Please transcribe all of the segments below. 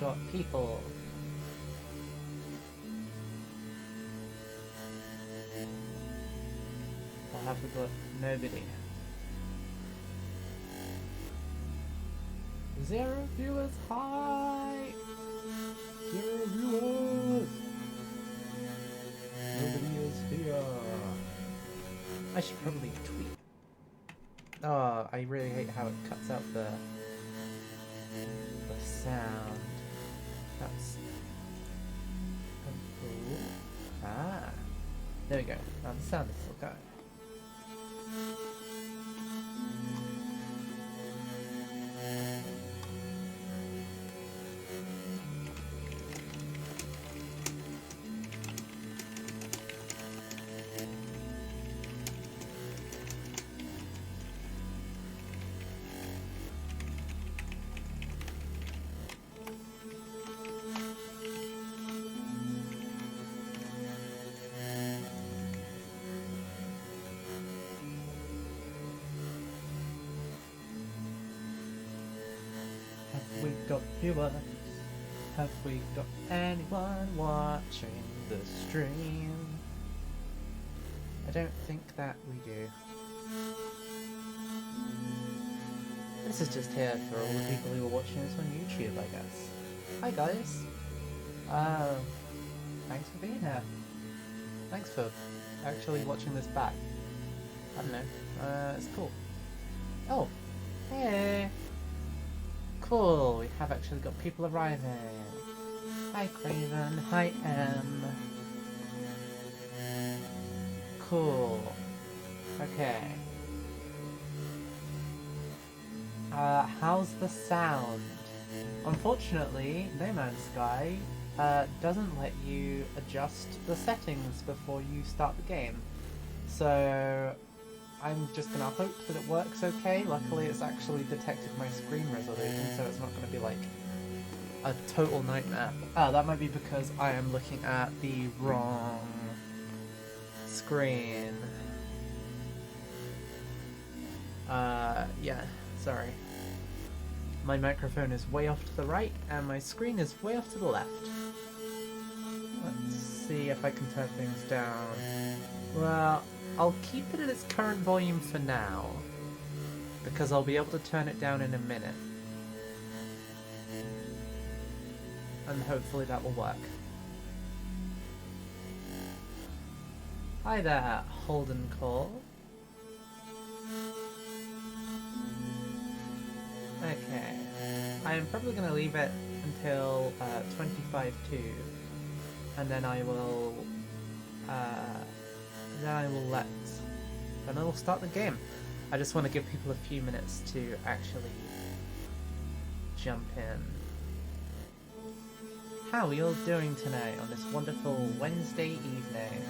got people? Or have we got nobody? 0 viewers, hi! 0 viewers! Nobody is here. I should probably tweet. Oh, I really hate how it cuts out the sound. That's cool. Ah, there we go. Now the sound is still going. Have we got viewers? Have we got anyone watching the stream? I don't think that we do. This is just here for all the people who are watching this on YouTube, I guess. Hi guys! Thanks for being here. Thanks for actually watching this back. I don't know, it's cool. Oh, hey! Cool, we have actually got people arriving. Hi Craven, hi Em. Cool. Okay. How's the sound? Unfortunately, No Man's Sky doesn't let you adjust the settings before you start the game. So I'm just gonna hope that it works okay. Luckily it's actually detected my screen resolution, so it's not gonna be like a total nightmare. That might be because I am looking at the wrong screen. Yeah, sorry. My microphone is way off to the right, and my screen is way off to the left. Let's see if I can turn things down. Well, I'll keep it at its current volume for now, because I'll be able to turn it down in a minute. And hopefully that will work. Hi there, Holden Cole. Okay, I am probably going to leave it until 25-2, and then I will start the game. I just want to give people a few minutes to actually jump in. How are you all doing tonight on this wonderful Wednesday evening?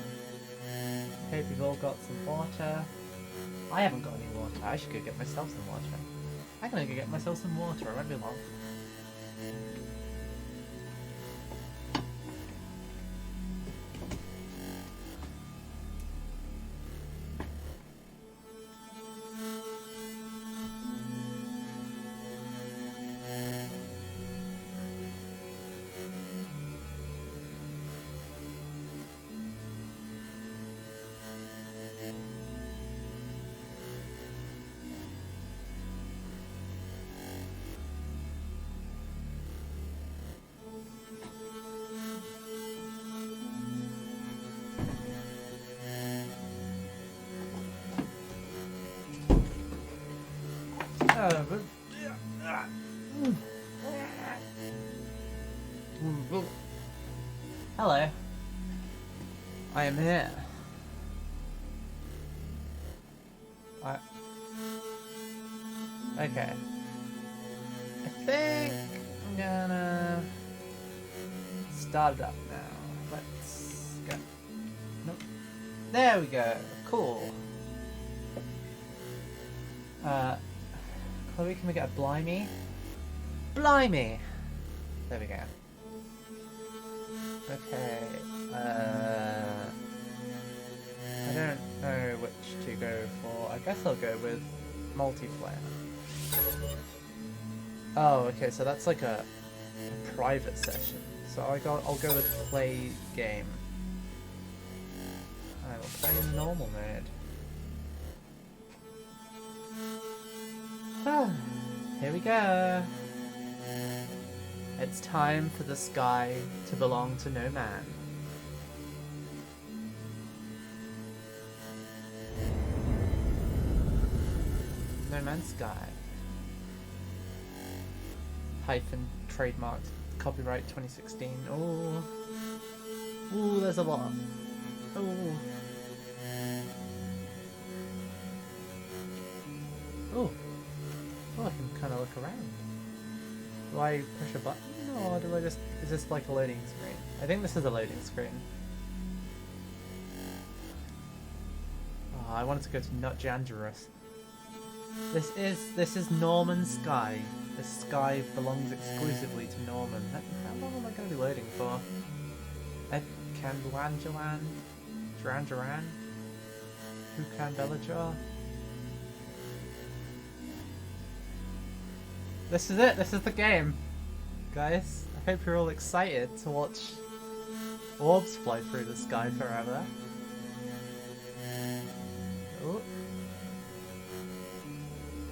Hope you've all got some water. I haven't got any water. I should go get myself some water. I'm gonna go get myself some water. I won't be long. Hello. I am here. Okay. I think I'm gonna start it up now. Let's go. Nope. There we go. Cool. Chloe, can we get a blimey? Blimey! There we go. Okay, I don't know which to go for. I guess I'll go with multiplayer. Oh, okay, so that's like a a private session. So I'll go with play game. I will play in normal mode. Here we go. It's time for the sky to belong to no man. No Man's Sky. Hyphen trademarked copyright 2016. Oh. Ooh, there's a lot. Oh. Oh. Oh, I can kind of look around. Do I push a button or do I just... Is this like a loading screen? I think this is a loading screen. Oh, I wanted to go to Nutjangerous. This is Norman Sky. This sky belongs exclusively to Norman. How long am I going to be loading for? Canduanjalan? Duran? Hukan Bellajar? This is it, this is the game! Guys, I hope you're all excited to watch orbs fly through the sky forever. Ooh.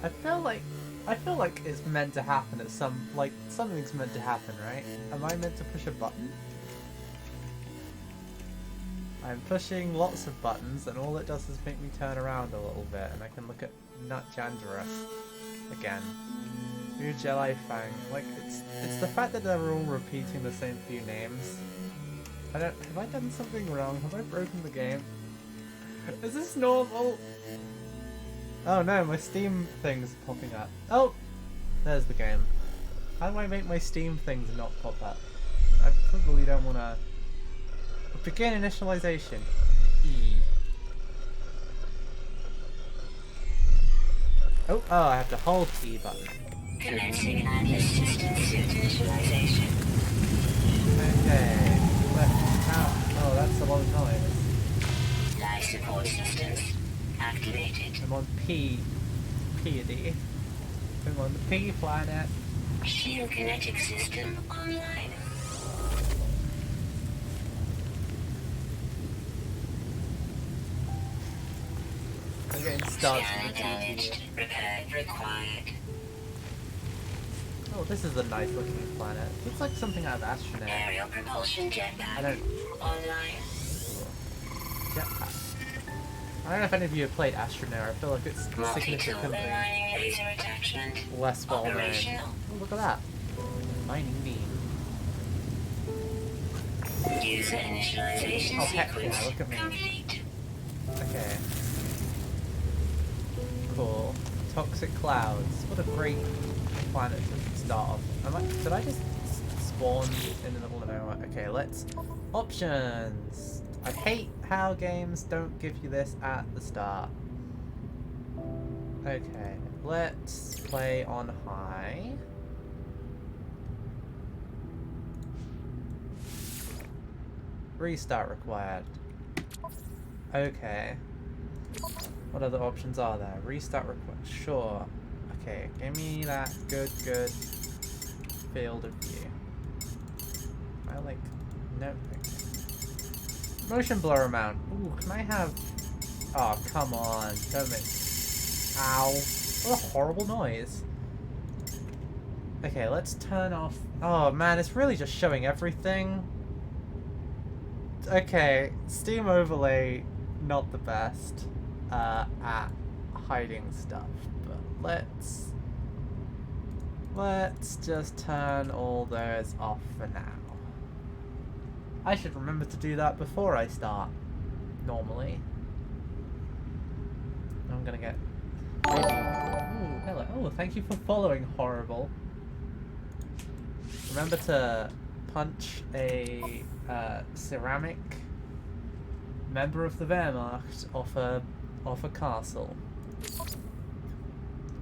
I feel like it's meant to happen at something's meant to happen, right? Am I meant to push a button? I'm pushing lots of buttons and all it does is make me turn around a little bit and I can look at Nutjangerous again. Ujelai Fang. Like it's the fact that they're all repeating the same few names. Have I done something wrong? Have I broken the game? Is this normal? Oh no, my Steam thing's popping up. Oh! There's the game. How do I make my Steam things not pop up? I probably don't want to... Begin initialization. E. Oh, I have to hold the E button. Commencing assistant suit initialization. Okay. Oh, that's a lot of noise. Life support systems activated. I'm on P. P-D. I'm on the P planet. Shield kinetic system online. I'm getting started. Scanner damaged. Repair required. Oh, this is a nice looking planet. Looks like something out of Astronaut. Aerial propulsion jetpack I don't... online. Jetpack. I don't know if any of you have played Astronaut. I feel like it's Multi-tool significantly mining laser attachment. less well known. Operational. Oh, look at that. Mining beam. User initialization Oh, heck sequence yeah, look at me. complete. Okay. Cool. Toxic clouds. What a great planet to start off. Did I just spawn in the middle of nowhere? Okay, let's... Options! I hate how games don't give you this at the start. Okay, let's play on high. Restart required. Okay. What other options are there? Restart required. Sure. Okay, give me that good field of view. I like... No. Motion blur amount. Ooh, can I have... Oh, come on. Don't make... Ow. What a horrible noise. Okay, let's turn off... Oh man, it's really just showing everything. Okay, Steam overlay, not the best at hiding stuff, but let's just turn all those off for now. I should remember to do that before I start, normally. I'm gonna get... Ooh, hello. Oh, thank you for following, Horrible. Remember to punch a ceramic member of the Wehrmacht off a castle.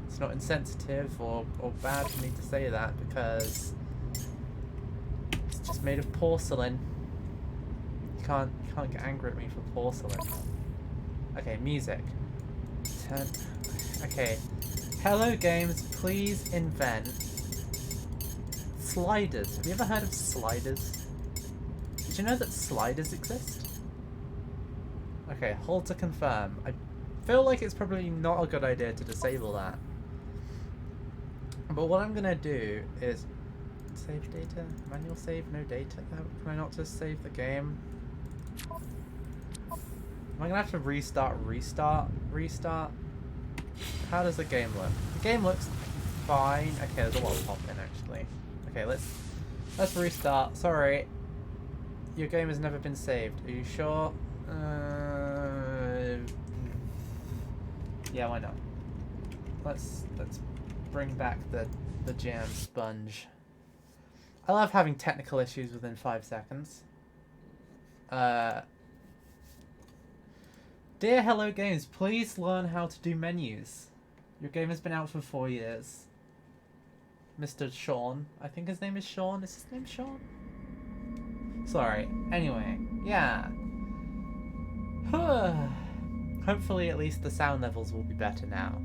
It's not insensitive or bad for me to say that because it's just made of porcelain. You can't get angry at me for porcelain. Okay, music. Okay. Hello games, please invent sliders. Have you ever heard of sliders? Did you know that sliders exist? Okay, hold to confirm. I feel like it's probably not a good idea to disable that. But what I'm gonna do is save data, manual save, no data. Can I not just save the game? Am I gonna have to restart? How does the game look? The game looks fine. Okay, there's a lot of pop-in actually. Okay, let's restart. Sorry, your game has never been saved. Are you sure? Yeah, why not? Let's bring back the jam sponge. I love having technical issues within 5 seconds. Dear Hello Games, please learn how to do menus. Your game has been out for 4 years. Mr. Sean. I think his name is Sean. Is his name Sean? Sorry. Anyway, yeah. Hopefully at least the sound levels will be better now.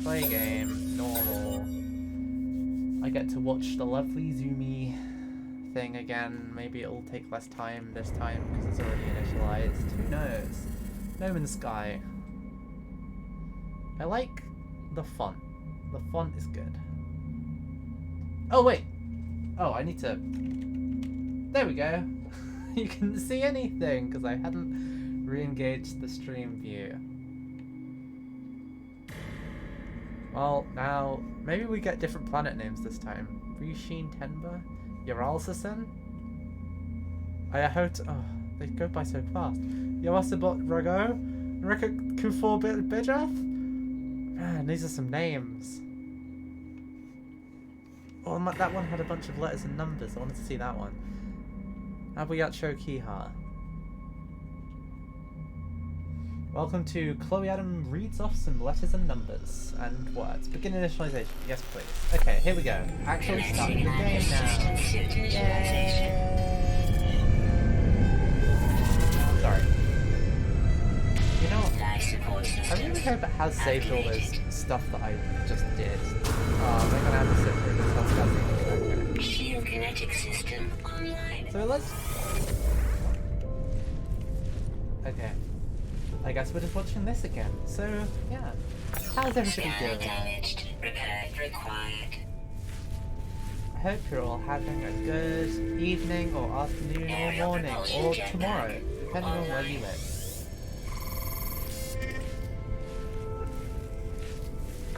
Play game, normal. I get to watch the lovely zoomy thing again. Maybe it'll take less time this time because it's already initialized. Who knows? No Man's Sky. I like the font. The font is good. Oh wait! Oh, I need to... There we go! You can see anything because I hadn't re-engaged the stream view. Well, now, maybe we get different planet names this time. Rishin Tenba? Yaralsasen? Ayahote... Oh, they go by so fast. Yawasabot Rago? Reka Kufor Bijath? Man, these are some names. Oh, that one had a bunch of letters and numbers. I wanted to see that one. Abuyacho Kiha. Welcome to Chloe Adam reads off some letters and numbers and words. Begin initialization. Yes, please. Okay, here we go. Actually starting the game now. Yay! Sorry. You know, I really hope it has saved all this stuff that I just did. Oh, they're gonna have to sit through this. That's Shield kinetic system online. So let's... Okay. I guess we're just watching this again. So, yeah. How's everybody doing? Damaged. Repair required. I hope you're all having a good evening or afternoon or morning or tomorrow, depending on where you live.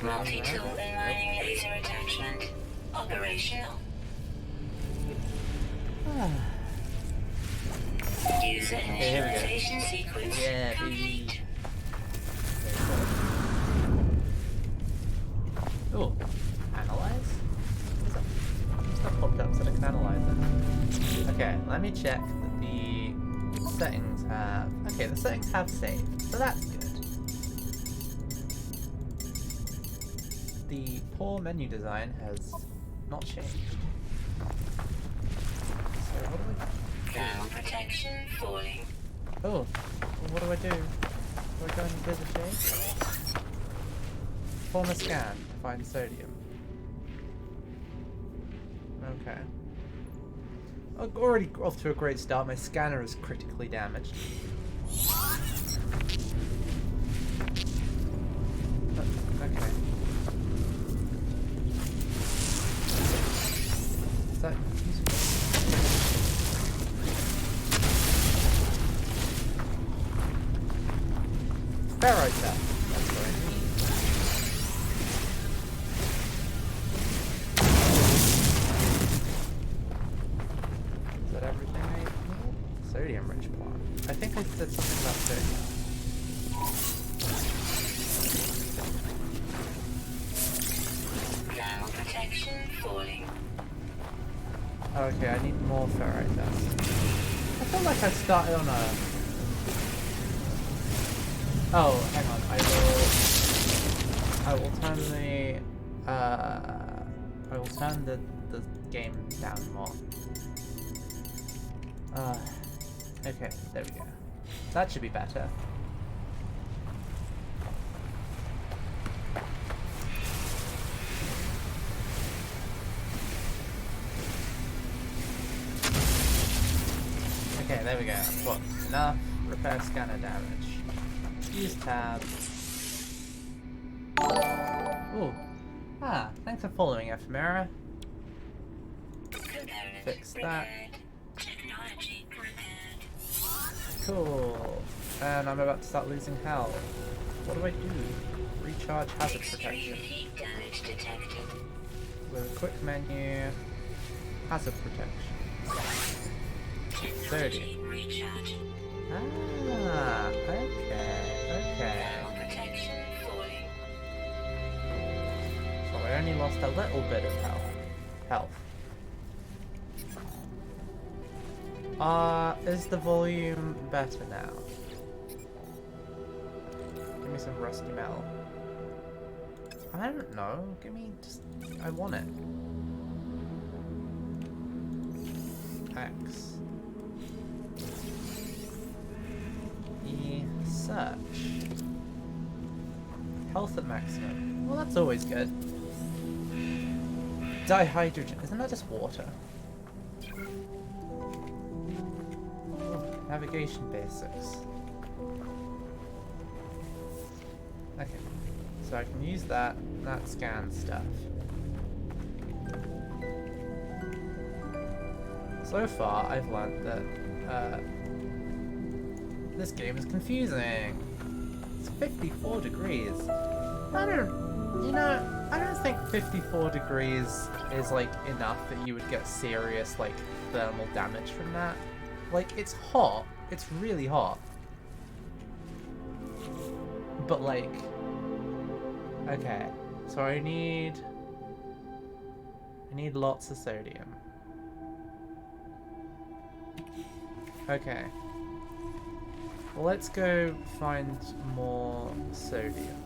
Multi-tool and mining laser attachment. Operational. User initialization sequence complete. Oh, analyze? What's that popped up so I can analyze it? Okay, let me check that the settings have... Okay, the settings have saved, so that's good. The poor menu design has not changed. So what do we... Thermal protection falling. Oh, well, what do I do? Do I go and do the shade? Perform a scan to find sodium. Okay. I'm already off to a great start. My scanner is critically damaged. Okay. Is that useful? Ferrite test. That's what I need. Is that everything I need? Sodium rich plant. I think I said something about sodium. Thermal protection falling. Okay, I need more ferrite test. I feel like I started on a... Oh, hang on. I will turn the I will turn the game down more. Okay, there we go. That should be better. there we go. I've got enough repair scanner damage. Use tab. Ooh. Ah, thanks for following, Ephemera. Fix that. Cool. And I'm about to start losing health. What do I do? Recharge hazard protection. With a quick menu. Hazard protection. 30. Ah, okay. So I only lost a little bit of health. Is the volume better now? Give me some rusty metal. I don't know. Give me just... I want it. X. E. Search. Health at maximum. Well, that's always good. Dihydrogen. Isn't that just water? Navigation basics. Okay. So I can use that scan stuff. So far, I've learned that this game is confusing. It's 54 degrees. I don't think 54 degrees is like enough that you would get serious like thermal damage from that. Like, it's hot. It's really hot. But like, okay. So I need lots of sodium. Okay. Well, let's go find more sodium.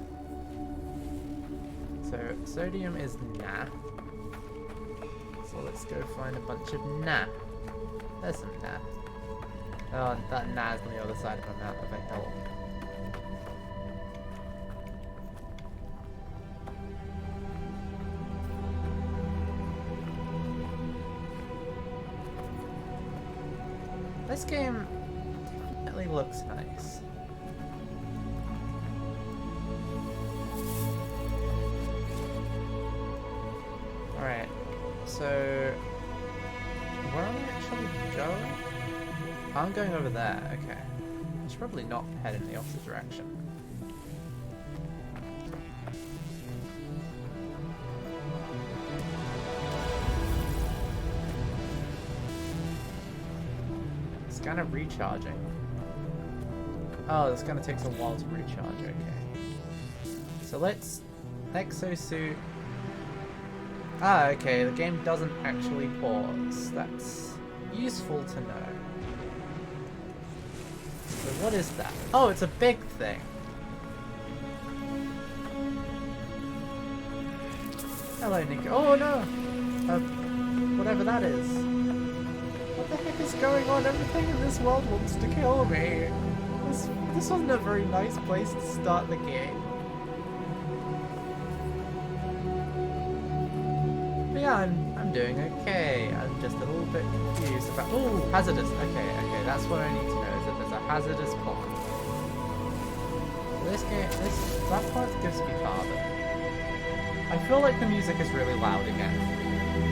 So, sodium is nah. So let's go find a bunch of nah. There's some nah. Oh, that nah is on the other side of my map if I help. This game definitely looks nice. Alright, so where am I actually going? I'm going over there, okay. I should probably not head in the opposite direction. It's kind of recharging. Oh, this kind of takes a while to recharge, okay. So let's... Exosuit... Ah, okay, the game doesn't actually pause. That's useful to know. So what is that? Oh, it's a big thing. Hello, Nico. Oh no! Whatever that is. What the heck is going on? Everything in this world wants to kill me. This wasn't a very nice place to start the game. But yeah, I'm doing okay. I'm just a little bit confused about... Oh, hazardous. Okay, that's what I need to know. There's a hazardous plant. That part gives me carbon. I feel like the music is really loud again.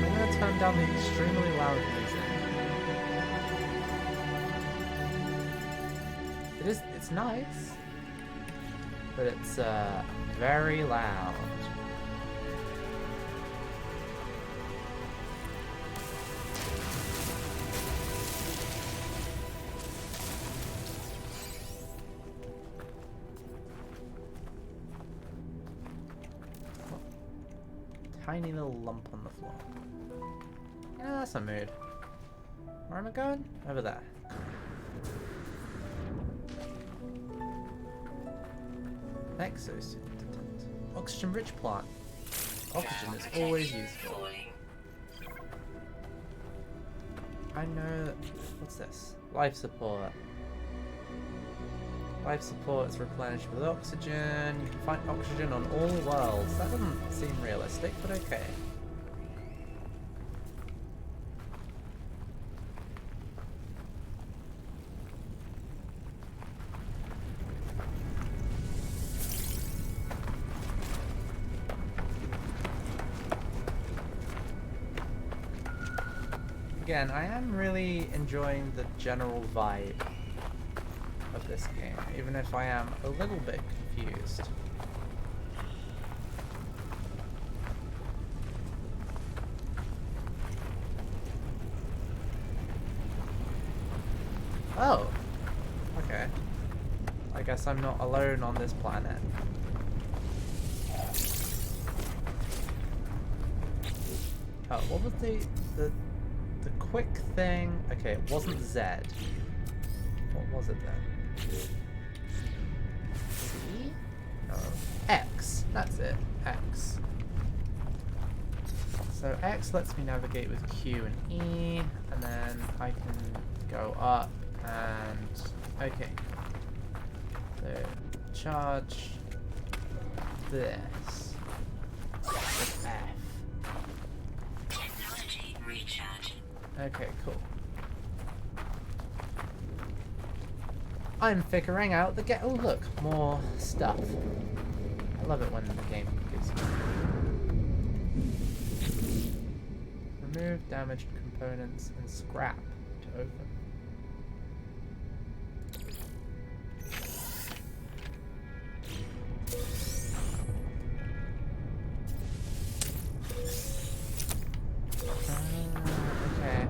I'm gonna turn down the extremely loud music. It's nice, but it's very loud. Tiny little lump on the floor. Yeah, that's a mood. Where am I going? Over there. Exosuit. Oxygen-rich plant. Oxygen is always useful. I know that... What's this? Life support. Life support is replenished with oxygen. You can find oxygen on all worlds. That doesn't seem realistic, but okay. Again, I am really enjoying the general vibe of this game, even if I am a little bit confused. Oh, okay. I guess I'm not alone on this planet. Oh, what was the quick thing? Okay, it wasn't Z. What was it then? C? No. X. That's it. X. So X lets me navigate with Q and E, and then I can go up and... Okay. So, charge this with F. Technology recharge. Okay, cool. I'm figuring out the get. Oh, look, more stuff. I love it when the game gives you. Remove damaged components and scrap to open. Okay.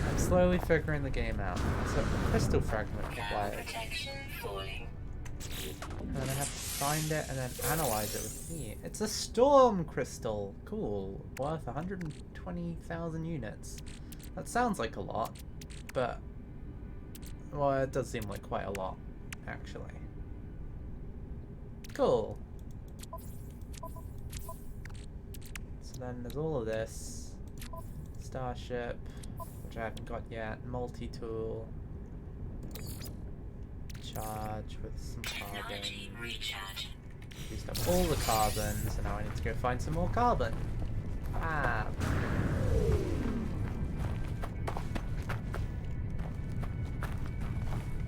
I'm slowly figuring the game out. So a crystal fragment required. Protection falling. And then I have to find it and then analyze it with me. It's a storm crystal. Cool. Worth 120,000 units. That sounds like a lot, but... Well, it does seem like quite a lot, actually. Cool. So then there's all of this. Starship, which I haven't got yet. Multi-tool. Charge with some carbon. Used up all the carbon, so now I need to go find some more carbon. Ah.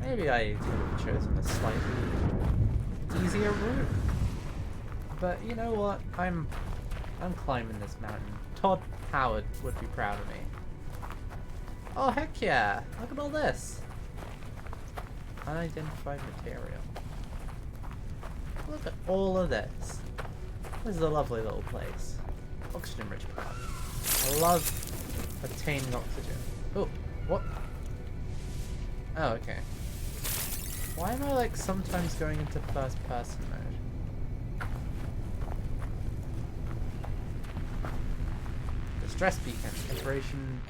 Maybe I could have chosen a slightly easier route. But you know what? I'm climbing this mountain. Todd Howard would be proud of me. Oh heck yeah! Look at all this! Unidentified material. Look at all of this. This is a lovely little place. Oxygen rich plant. I love obtaining oxygen. Oh, what? Oh, okay. Why am I like sometimes going into first person mode? Distress beacon. Iteration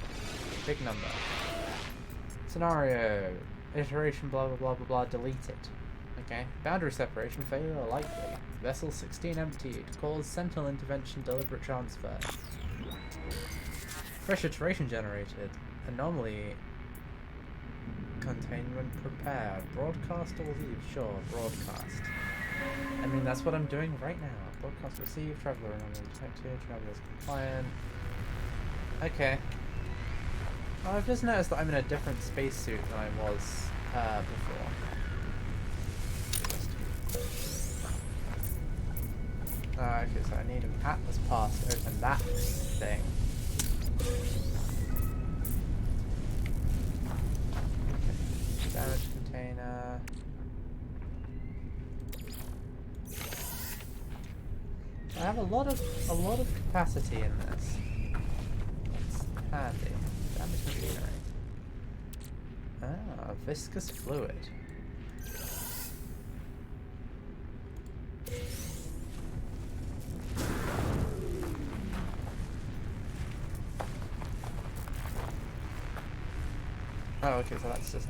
big number. Scenario. Iteration blah blah blah blah blah deleted. Okay. Boundary separation failure likely. Vessel 16 emptied. Cause sentinel intervention deliberate transfer. Fresh iteration generated. Anomaly containment prepared. Broadcast or leave? Sure, broadcast. I mean that's what I'm doing right now. Broadcast received, traveler anomaly detected, traveler's compliant. Okay. Well, I've just noticed that I'm in a different spacesuit than I was before. Okay, so I need an Atlas pass to open that thing. Okay. Damage container. I have a lot of capacity in this. That's handy. Damage machinery. Ah, viscous fluid. Oh, okay, so that's just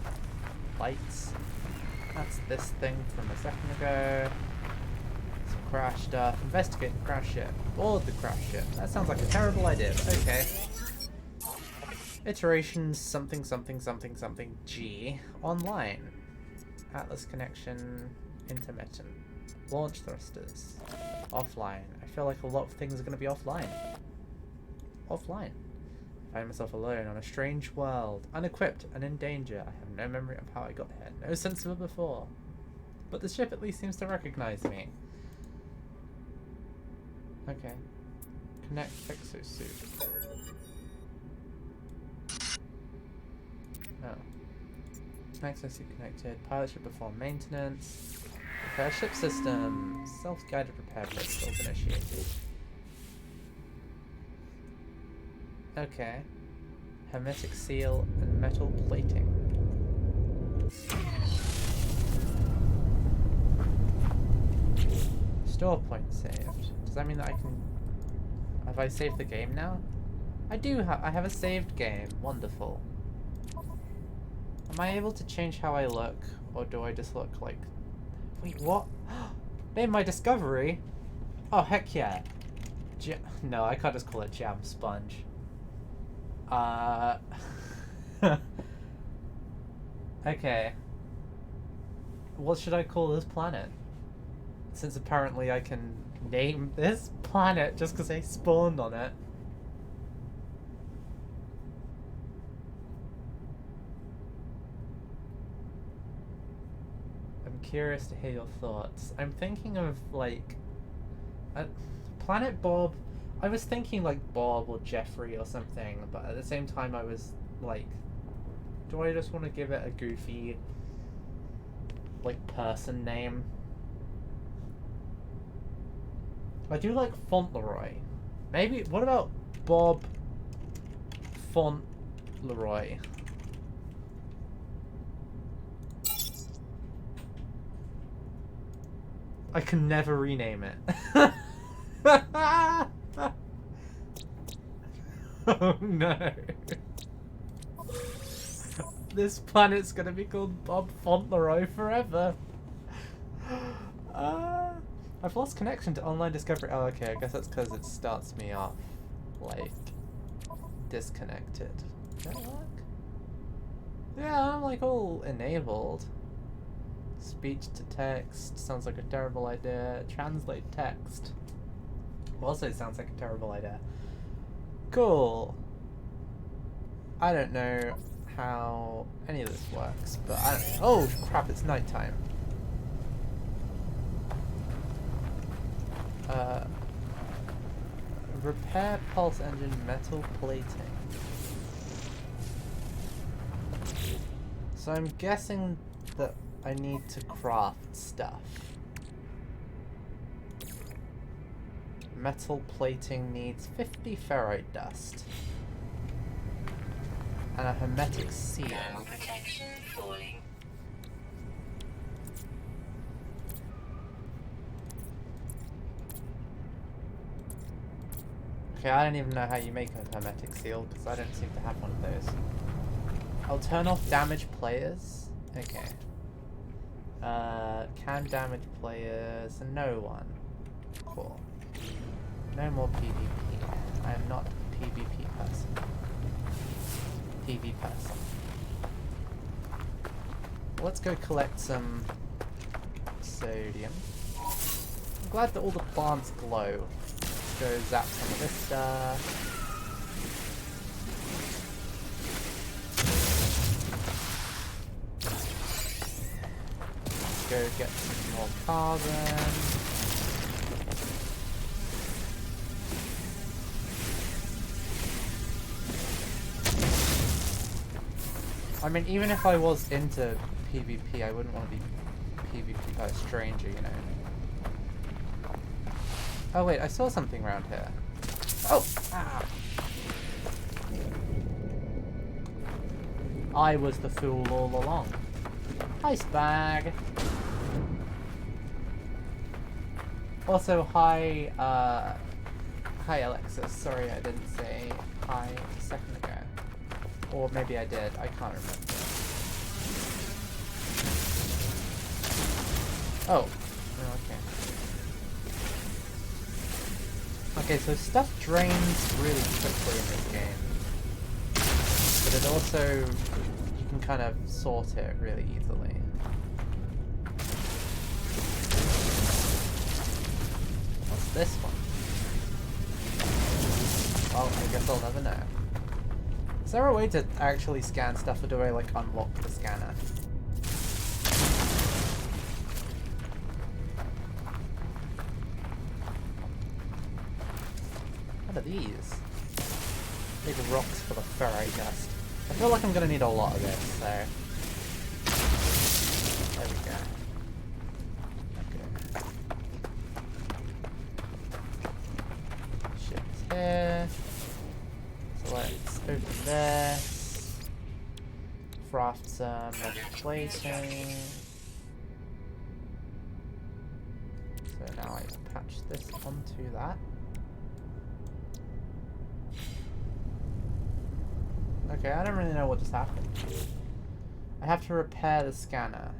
lights. That's this thing from a second ago. Some crash stuff. Investigate the crash ship. Board the crash ship. That sounds like a terrible idea, but okay. Iterations something something something something G. Online. Atlas connection intermittent. Launch thrusters. Offline. I feel like a lot of things are going to be offline. Offline. I find myself alone on a strange world. Unequipped and in danger. I have no memory of how I got here. No sense of it before. But the ship at least seems to recognize me. Okay. Connect exosuit. Oh. Access to connected. Pilot ship perform maintenance. Repair ship system. Self-guided repair protocols initiated. Okay. Hermetic seal and metal plating. Store point saved. Does that mean that I can... Have I saved the game now? I do have... I have a saved game. Wonderful. Am I able to change how I look? Or do I just look like... Wait, what? Made my discovery? Oh, heck yeah. No, I can't just call it Jam Sponge. Okay. What should I call this planet? Since apparently I can name this planet just because I spawned on it. I'm curious to hear your thoughts. I'm thinking of like... Planet Bob... I was thinking like Bob or Jeffrey or something, but at the same time I was like... Do I just want to give it a goofy... like person name? I do like Fauntleroy. Maybe, what about Bob Fauntleroy? I can never rename it. Oh no. This planet's gonna be called Bob Fauntleroy forever. I've lost connection to online discovery. Oh, okay, I guess that's because it starts me off, like, disconnected. Does that work? Yeah, I'm like all enabled. Speech to text sounds like a terrible idea. Translate text also sounds like a terrible idea. Cool. I don't know how any of this works, but I don't... Oh crap, it's nighttime. Repair pulse engine metal plating. So I'm guessing that I need to craft stuff. Metal plating needs 50 ferrite dust. And a hermetic seal. Thermal protection falling. Okay, I don't even know how you make a hermetic seal because I don't seem to have one of those. I'll turn off damage players. Okay. Can damage players? No one. Cool. No more PvP. I am not a PvP person. PV person. Let's go collect some sodium. I'm glad that all the plants glow. Let's go zap some of this stuff. Let's go get some more carbon. I mean, even if I was into PvP, I wouldn't want to be PvP by a stranger, you know. Oh wait, I saw something around here. Oh! Ah. I was the fool all along. Ice bag! Also, hi, hi Alexis. Sorry I didn't say hi a second ago. Or maybe I did, I can't remember. Oh, okay. Okay, so stuff drains really quickly in this game. But it also, you can kind of sort it really easily. What's this one? Well, I guess I'll never know. Is there a way to actually scan stuff, or do I like unlock the scanner? What are these? Big rocks full of ferrite dust. I feel like I'm gonna need a lot of this, so... There we go. Okay. Ship's here. So let's open this. Craft some plating. So now I patch this onto that. Okay, I don't really know what just happened. I have to repair the scanner.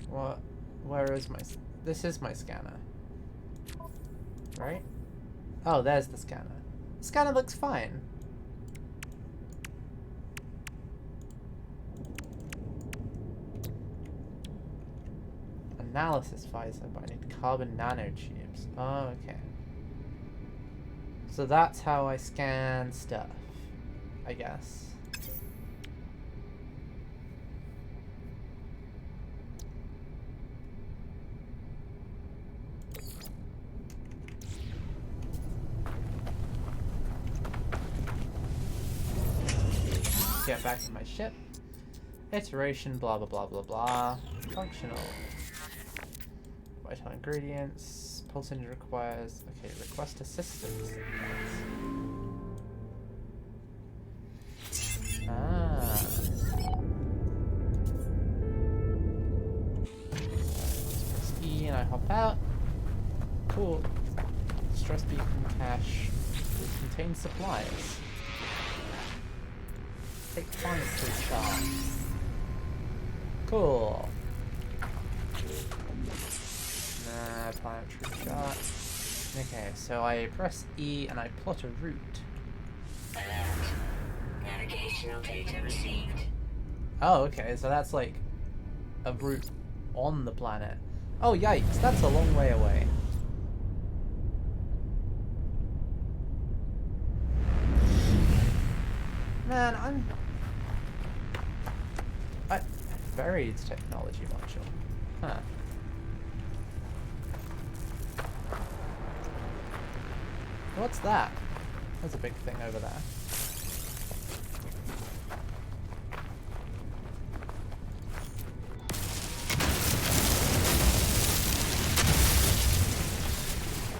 What? Where is my... This is my scanner. Right? Oh, there's the scanner. The scanner looks fine. Analysis visor, but I need carbon nanotubes. Oh, okay. So that's how I scan stuff, I guess. Get back to my ship. Iteration, blah blah blah blah blah. Functional. Vital ingredients. Pulse engine requires. Okay, request assistance. Ah. Press E and I hop out. Cool. Stress beacon cache contains supplies. Take planetary shot. Cool. Nah, planetary shot. Okay, so I press E and I plot a route. Alert. Navigational data received. Oh, okay, so that's like a route on the planet. Oh, yikes, that's a long way away. Man, I buried technology module. Huh. What's that? There's a big thing over there.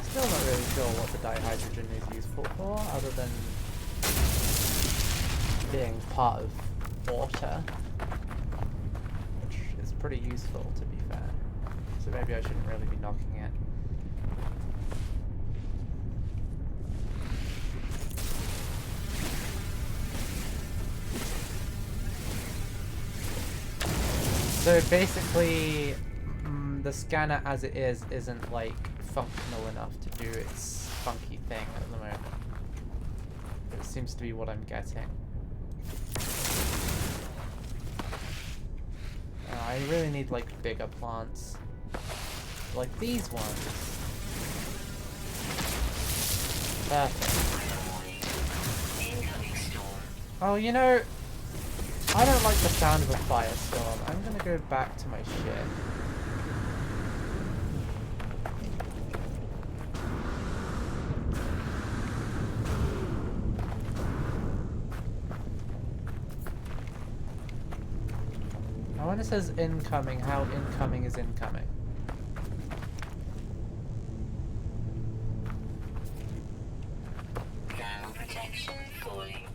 Still not really sure what the dihydrogen is useful for, other than being part of water, which is pretty useful to be fair. So maybe I shouldn't really be knocking it. So basically, the scanner as it is isn't like functional enough to do its funky thing at the moment. It seems to be what I'm getting. I really need like bigger plants, like these ones. Perfect. Oh, you know, I don't like the sound of a firestorm. I'm gonna go back to my ship. Now when it says incoming, how incoming is incoming? Thermal protection falling.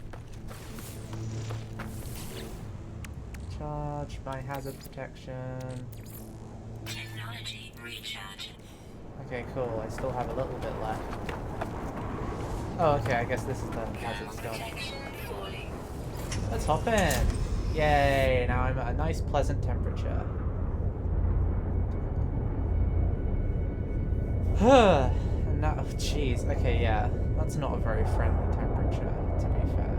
Charge my hazard protection. Technology recharge. Okay, cool. I still have a little bit left. Oh, okay. I guess this is the hazard stuff. Protection falling. Let's hop in. Yay! Now I'm at a nice, pleasant temperature. And now, oh, jeez. Okay, yeah. That's not a very friendly temperature, to be fair.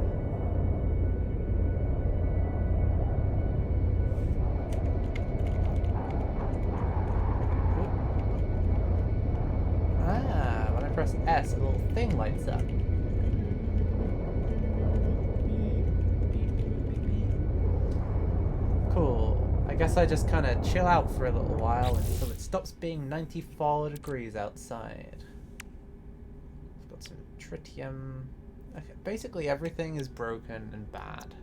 Ah, when I press S, a little thing lights up. Cool. I guess I just kind of chill out for a little while until it stops being 94 degrees outside. lots of tritium. Okay, basically everything is broken and bad.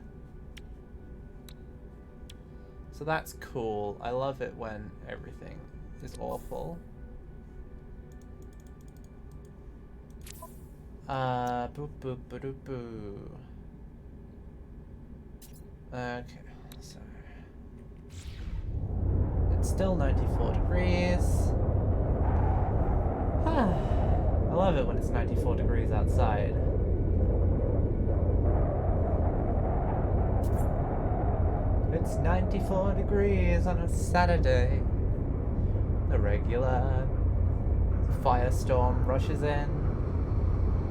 So that's cool. I love it when everything is awful. Boop boop boo doo boo. Okay, so it's still 94 degrees. I love it when it's 94 degrees outside. It's 94 degrees on a Saturday. The regular firestorm rushes in.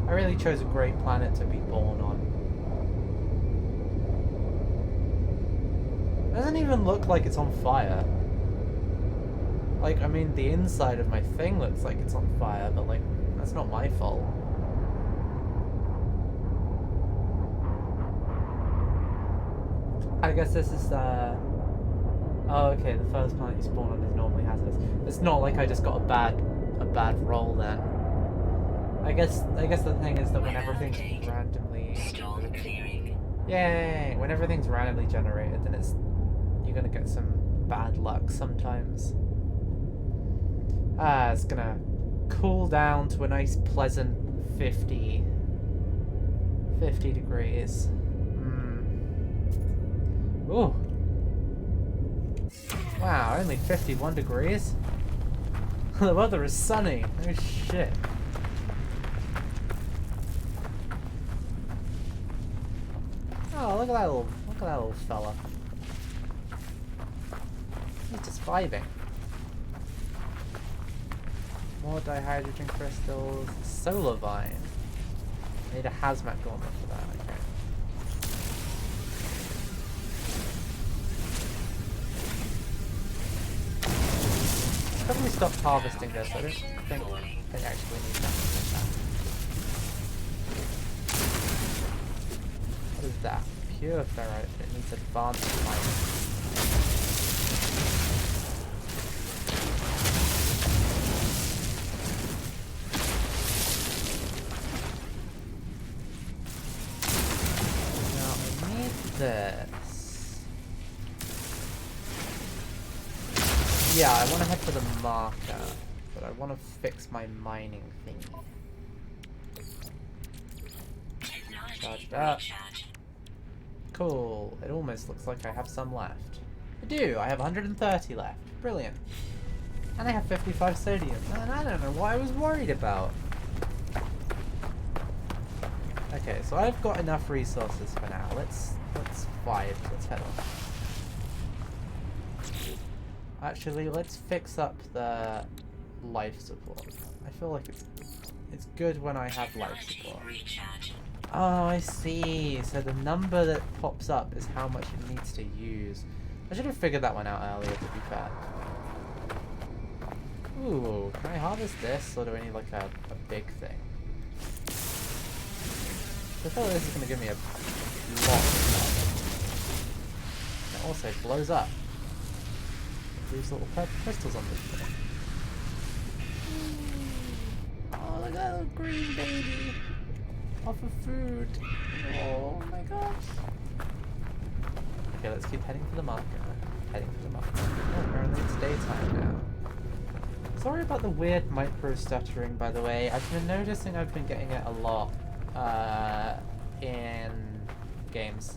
I really chose a great planet to be born on. It doesn't even look like it's on fire. Like, I mean, the inside of my thing looks like it's on fire, but like, that's not my fault. I guess this is, oh, okay, the first planet you spawn on is normally hazardous. It's not like I just got a bad roll then. I guess the thing is that when everything's randomly... Storm clearing. Yay! When everything's randomly generated, then you're gonna get some bad luck sometimes. It's gonna cool down to a nice pleasant 50 degrees. Ooh. Wow, only 51 degrees? The weather is sunny. Oh shit. Oh, look at that little fella. He's just vibing. More dihydrogen crystals. Solar vine. I need a hazmat gauntlet for that, okay. Probably stop harvesting this. I don't think I actually need that. What is that? Pure ferrite. It needs advanced mining. Now I need this. Yeah, I want to head for the marker, but I want to fix my mining thing. Charged up. Cool. It almost looks like I have some left. I do. I have 130 left. Brilliant. And I have 55 sodium. And I don't know what I was worried about. Okay, so I've got enough resources for now. Let's vibe. Let's head on. Actually, let's fix up the life support. I feel like it's good when I have life support. Oh, I see. So the number that pops up is how much it needs to use. I should have figured that one out earlier, to be fair. Ooh, can I harvest this, or do I need like a big thing? I feel like this is going to give me a lot of stuff. It also blows up. These little purple crystals on this thing. Oh, look at that little green baby. Off of food. Oh my gosh. Okay, let's keep heading for the market. Heading for the market. Oh, apparently it's daytime now. Sorry about the weird micro stuttering, by the way. I've been noticing I've been getting it a lot in games.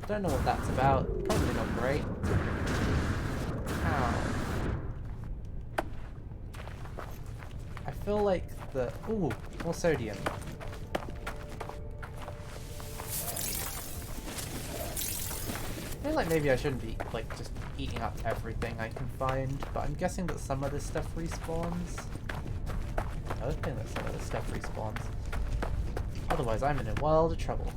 Don't know what that's about. Probably not great. Ow. I feel like the... Ooh, more sodium. I feel like maybe I shouldn't be, like, just eating up everything I can find, but I'm guessing that some of this stuff respawns. I don't think that some of this stuff respawns. Otherwise, I'm in a world of trouble.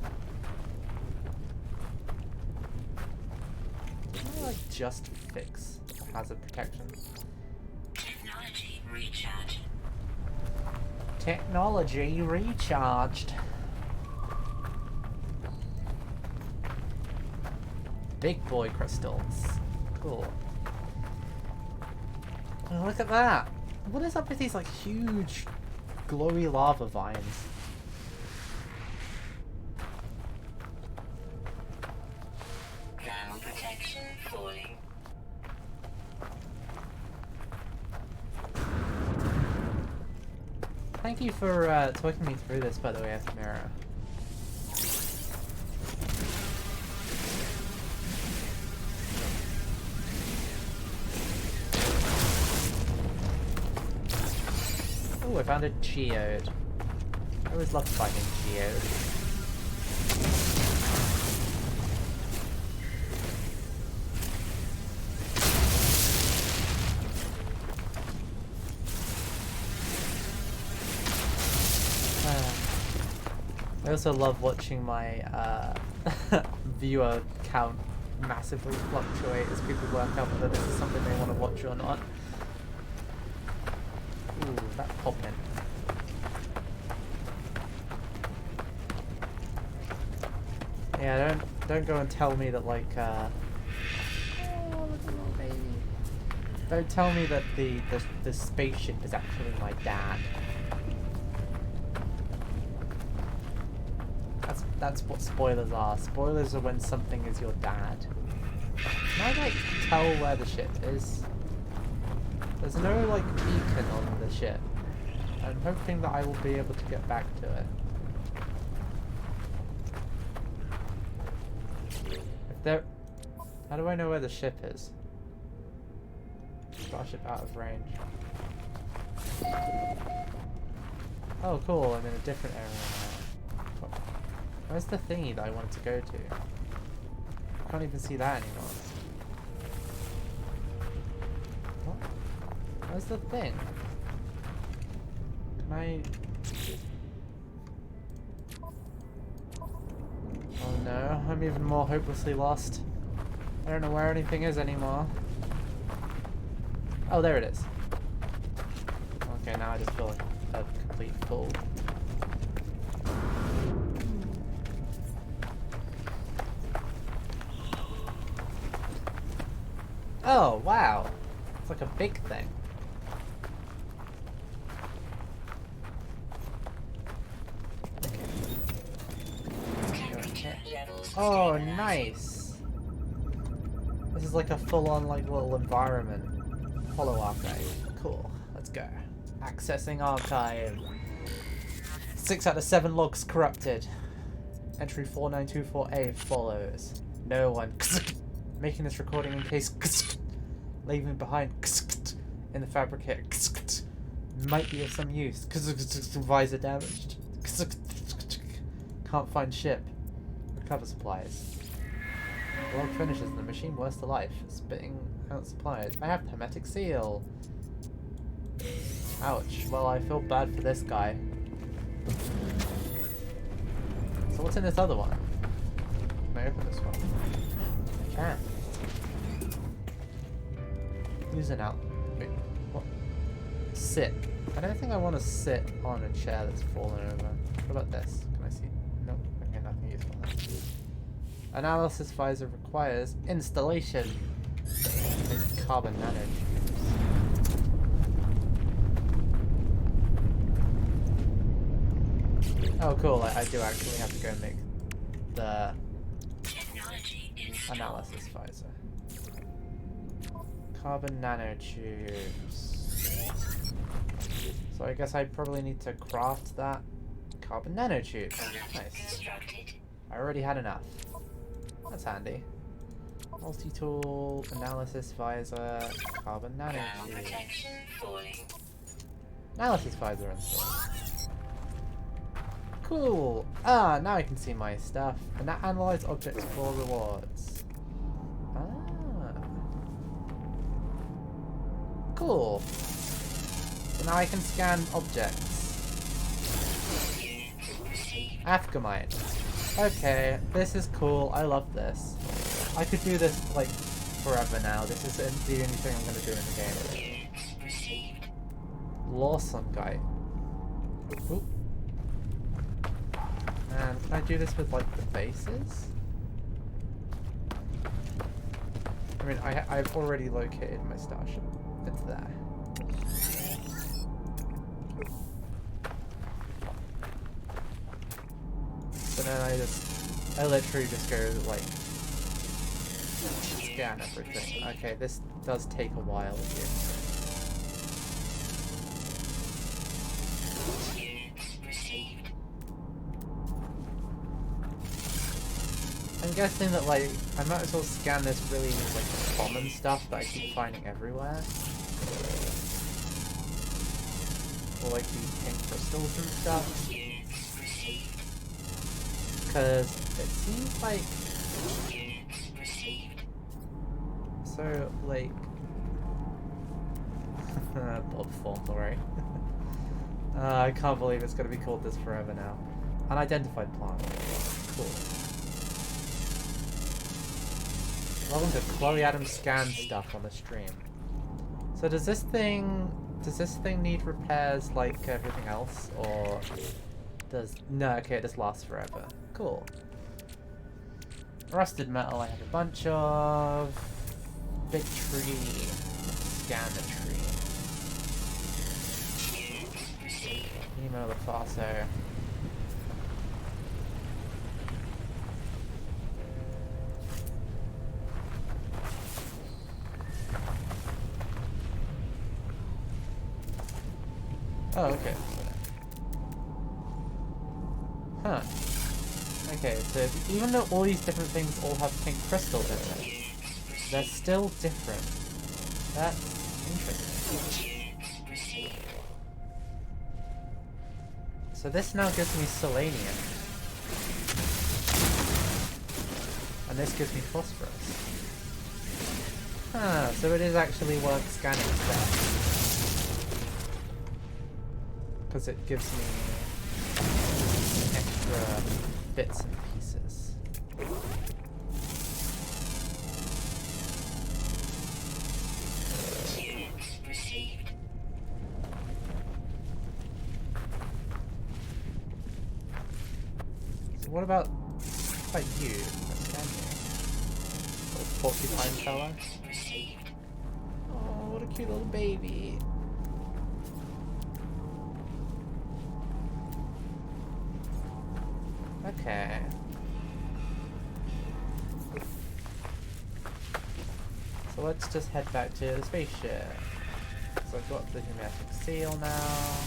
Can I, like, just fix hazard protection? Technology recharge. Technology recharged. Big boy crystals. Cool. Oh, look at that. What is up with these like huge glowy lava vines. Thermal protection falling. Thank you for talking me through this, by the way, Ephemera. Oh, I found a geode. I always love finding geodes. I also love watching my viewer count massively fluctuate as people work out whether this is something they want to watch or not. Ooh, that popping. Yeah, don't go and tell me that like oh, little baby. Don't tell me that the spaceship is actually my dad. That's what spoilers are. Spoilers are when something is your dad. Can I like tell where the ship is? There's no like beacon on the ship. I'm hoping that I will be able to get back to it. If there, how do I know where the ship is? Starship out of range. Oh cool, I'm in a different area now. Where's the thingy that I wanted to go to? I can't even see that anymore. What? Where's the thing? Can I... Oh no, I'm even more hopelessly lost. I don't know where anything is anymore. Oh, there it is. Okay, now I just feel like a complete fool. Oh, wow. It's like a big thing. Oh, nice. This is like a full-on like little environment. Hollow archive. Cool. Let's go. Accessing archive. 6 out of 7 logs corrupted. Entry 4924A follows. No one. Making this recording in case leaving behind in the fabricator might be of some use. Visor damaged. Can't find ship. Recover supplies. Log finishes and the machine worse to life. Spitting out supplies. I have hermetic seal. Ouch. Well, I feel bad for this guy. So what's in this other one? Can I open this one? I can. Use an out. Wait, what? Sit. I don't think I want to sit on a chair that's fallen over. What about this? Can I see? Nope. Okay, nothing useful there. Analysis visor requires installation. Carbon nanotubes. Oh, cool. I do actually have to go make the analysis visor. Carbon nanotubes. So I guess I probably need to craft that carbon nanotube. Nice. I already had enough. That's handy. Multi-tool, analysis visor, carbon nanotube. Analysis visor installed. Cool. Ah, now I can see my stuff. And that analyze objects for rewards. Ah. Cool. So now I can scan objects. Afgamite. Okay, this is cool. I love this. I could do this like forever now. This is the only thing I'm going to do in the game. Lawson guy. Oop. And can I do this with like the bases? I mean, I've already located my starship. It's there. and then I literally just go like scan everything. Okay, this does take a while here. I'm guessing that like I might as well scan this really like common stuff that I keep finding everywhere. Or like these pink crystals and stuff. Because it seems like so like Bob Fauntleroy. I can't believe it's gonna be called this forever now. Unidentified plant. Cool. Welcome to Chloe Adams scan stuff on the stream. So does this thing need repairs like everything else, or does no? Okay, it just lasts forever. Cool. Rusted metal. I have a bunch of. Big tree. Scan the tree. Nemo the Faso. Oh, okay. Huh. Okay, so even though all these different things all have pink crystals in them, they're still different. That's interesting. So this now gives me selenium. And this gives me phosphorus. Huh, so it is actually worth scanning stuff. Because it gives me extra bits and pieces. So what about you? Let's scan you. Little porcupine fella. Oh, what a cute little baby. Okay. So let's just head back to the spaceship. So I've got the pneumatic seal now.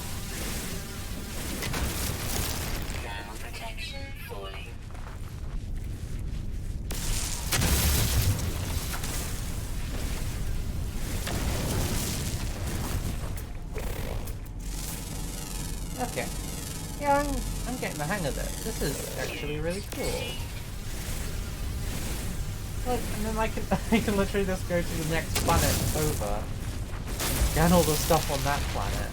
Ground protection falling. Okay. Yeah, I'm getting the hang of this. This is actually really cool. Look, and then I can literally just go to the next planet over and scan all the stuff on that planet.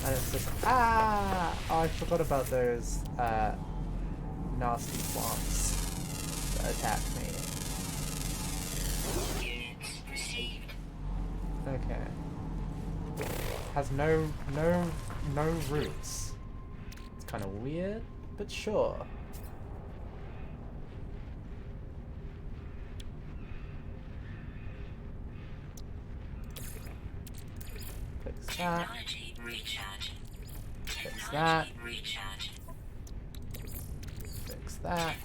And it's just oh, I forgot about those nasty plants that attack me. Okay. Has no roots. It's kind of weird, but sure. Fix that. Fix that. Fix that.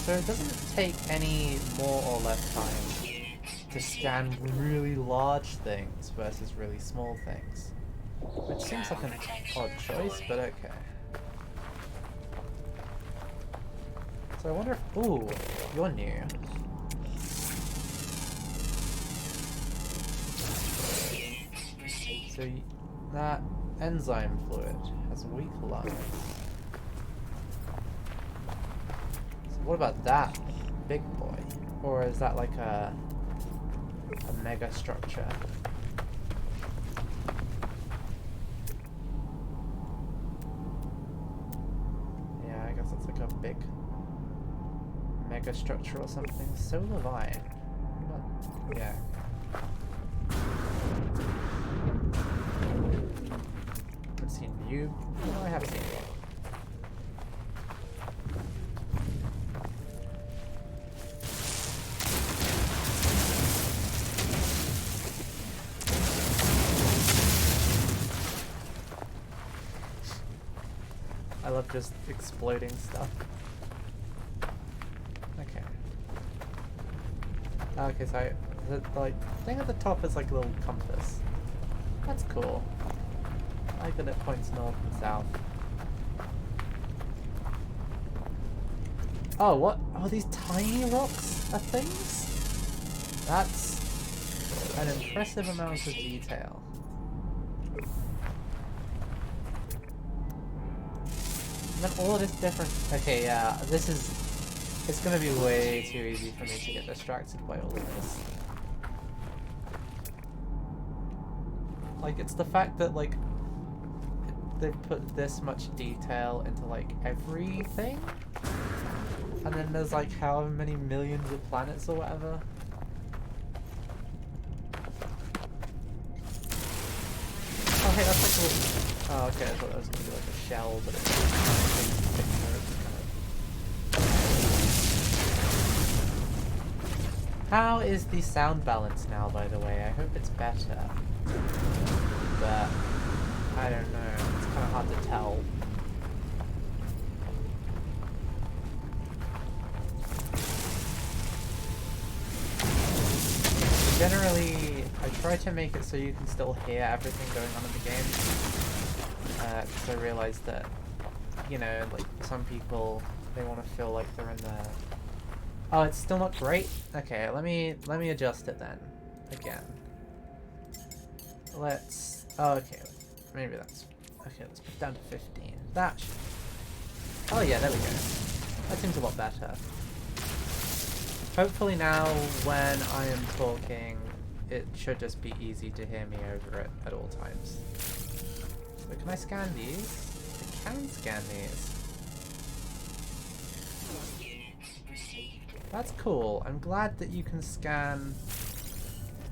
So it doesn't take any more or less time to scan really large things versus really small things. Which seems like an odd choice, but okay. So I wonder if... Ooh, you're new. So that enzyme fluid has weak lungs. What about that big boy? Or is that like a mega structure? Yeah, I guess it's like a big mega structure or something. Solar vine. What? Yeah. I've seen you. No, I haven't seen you. I love just exploding stuff. Okay. Okay, so the like thing at the top is like a little compass. That's cool. I like that it points north and south. Oh, what? Oh, these tiny rocks are things? That's an impressive amount of detail. And then all of this different... Okay, yeah, this is... It's gonna be way too easy for me to get distracted by all of this. Like, it's the fact that, like, they've put this much detail into, like, everything? And then there's, like, however many millions of planets or whatever. Oh, hey, that's like a little... Oh, okay, I thought that was gonna be like a shell, but it's How is the sound balance now, by the way? I hope it's better. But I don't know. It's kind of hard to tell. Generally, I try to make it so you can still hear everything going on in the game. Because I realized that, you know, like some people, they want to feel like they're in the... Oh, it's still not great? Okay, let me adjust it then. Again. Let's... Oh, okay. Maybe that's... Okay, let's put it down to 15. That should... Oh yeah, there we go. That seems a lot better. Hopefully now, when I am talking, it should just be easy to hear me over it at all times. So can I scan these? I can scan these. That's cool. I'm glad that you can scan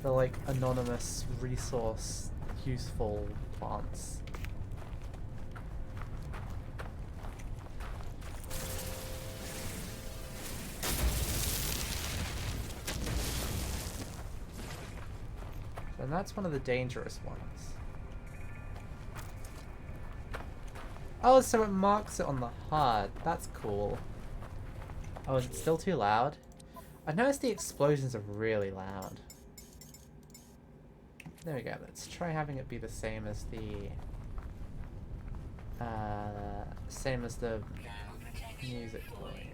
the, like, anonymous resource useful plants. And that's one of the dangerous ones. Oh, so it marks it on the HUD. That's cool. Oh, is it still too loud? I noticed the explosions are really loud. There we go. Let's try having it be the same as the... music volume.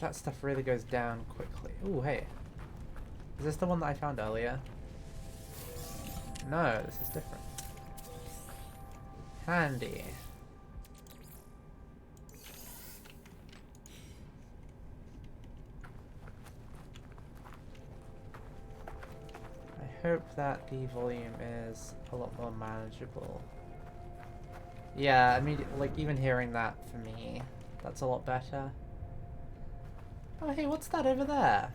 That stuff really goes down quickly. Ooh, hey. Is this the one that I found earlier? No, this is different. Handy. I hope that the volume is a lot more manageable. Yeah, I mean, like, even hearing that for me, that's a lot better. Oh, hey, what's that over there?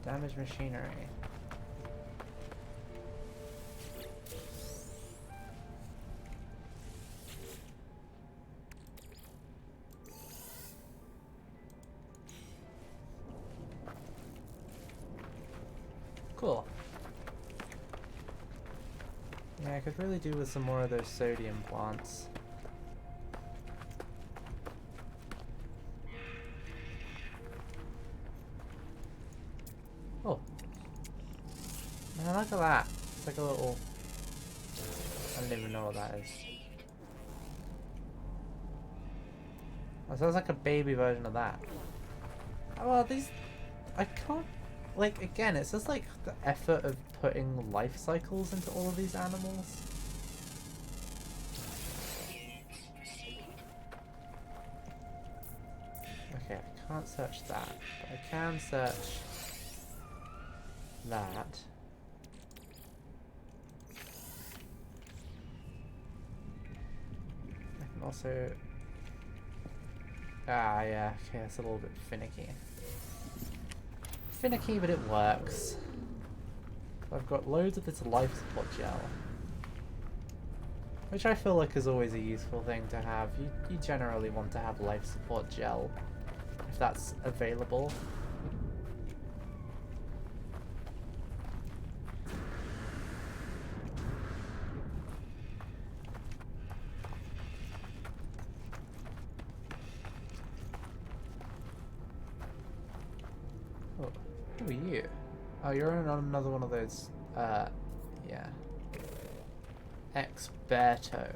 Damaged machinery. Cool. Yeah, I could really do with some more of those sodium plants. Oh. Man, look at that. It's like a little... I don't even know what that is. Oh, sounds like a baby version of that. Oh, well, these... I can't... Like, again, it's just like the effort of putting life cycles into all of these animals. Okay, I can't search that, but I can search that. I can also... Ah, yeah, okay, it's a little bit finicky. Finicky, but it works. I've got loads of this life support gel, which I feel like is always a useful thing to have. You generally want to have life support gel, if that's available. Oh, who are you? Oh, you're on another one of those, yeah. Experto.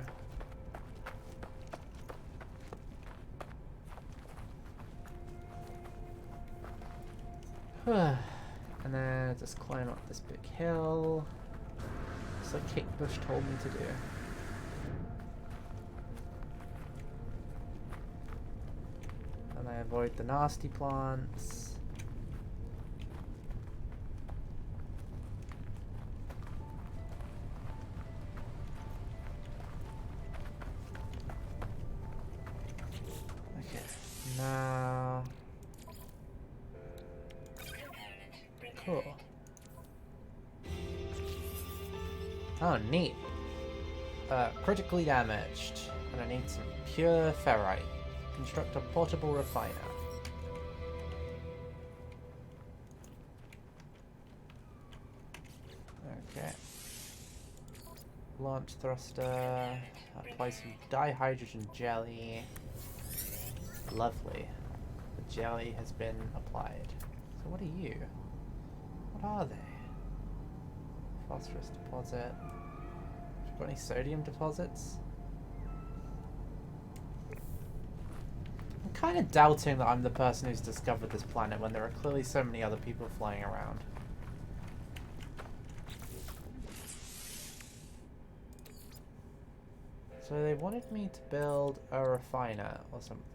And then just climb up this big hill. Just like Kate Bush told me to do. And I avoid the nasty plants. Okay, now... Cool. Oh, neat. Critically damaged. And I need some pure ferrite. Construct a portable refiner. Okay. Launch thruster. Apply some dihydrogen jelly. Lovely. The jelly has been applied. So what are you? What are they? Phosphorus deposit. Got any sodium deposits? I'm kind of doubting that I'm the person who's discovered this planet when there are clearly so many other people flying around. So they wanted me to build a refiner or something.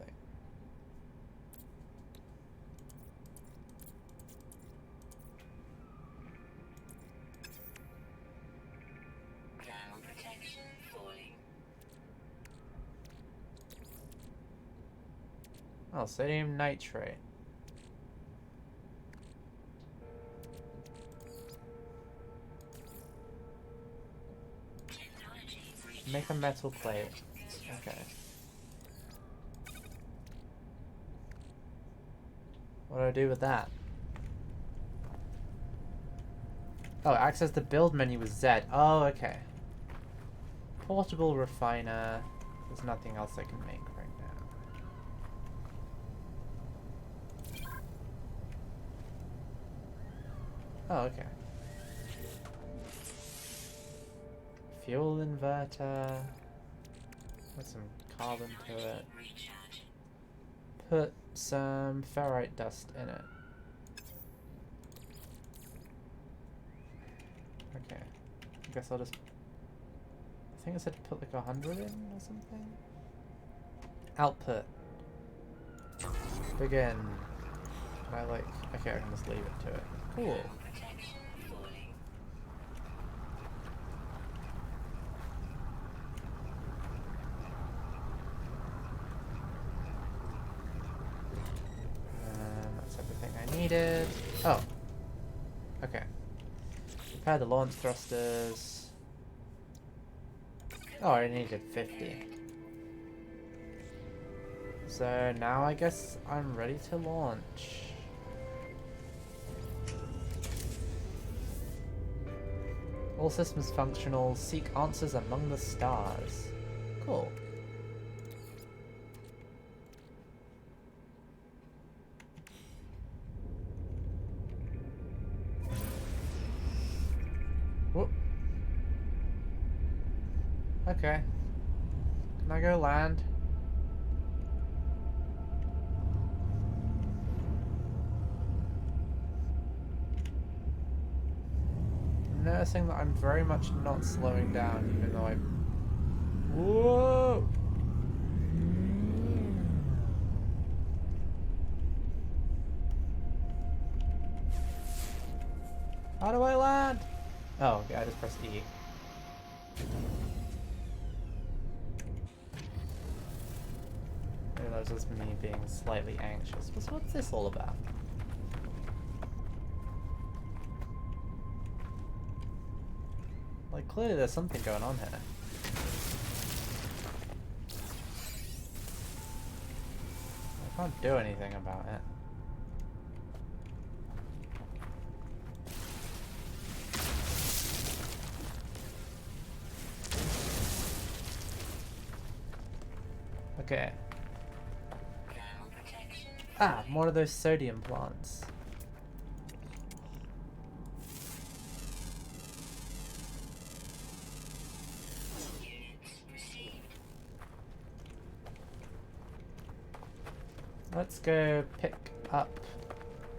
Oh, sodium nitrate. Make a metal plate. Okay. What do I do with that? Oh, access the build menu with Z. Oh, okay. Portable refiner. There's nothing else I can make right now. Oh, okay. Fuel inverter. Put some carbon to it. Put some ferrite dust in it. Okay. I guess I'll just... I think I said to put like 100 in or something? Output. Begin. Can I like... Okay, I can just leave it to it. Cool. That's everything I needed. Oh. Okay. Prepare the launch thrusters. Oh, I needed 50. So now I guess I'm ready to launch. All systems functional. Seek answers among the stars. Cool. Whoop. Okay. Can I go land? I'm noticing that I'm very much not slowing down, even though I'm... Whoa! How do I land? Oh, okay, I just pressed E. Maybe that was just me being slightly anxious. What's this all about? Like, clearly there's something going on here. I can't do anything about it. Okay. Ah, more of those sodium plants. Let's go pick up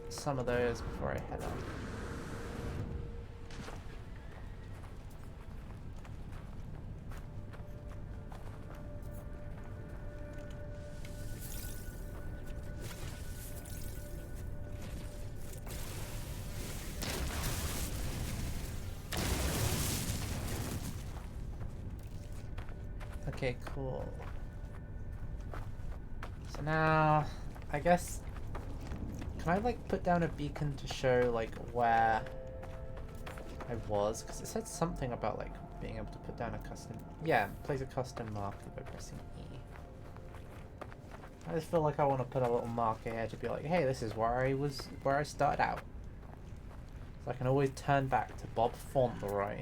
some of those before I head on. Okay, cool. So now, I guess, can I like put down a beacon to show like where I was? Because it said something about like being able to put down a custom, yeah, place a custom marker by pressing E. I just feel like I want to put a little marker here to be like, hey, this is where I started out. So I can always turn back to Bob Fauntleroy.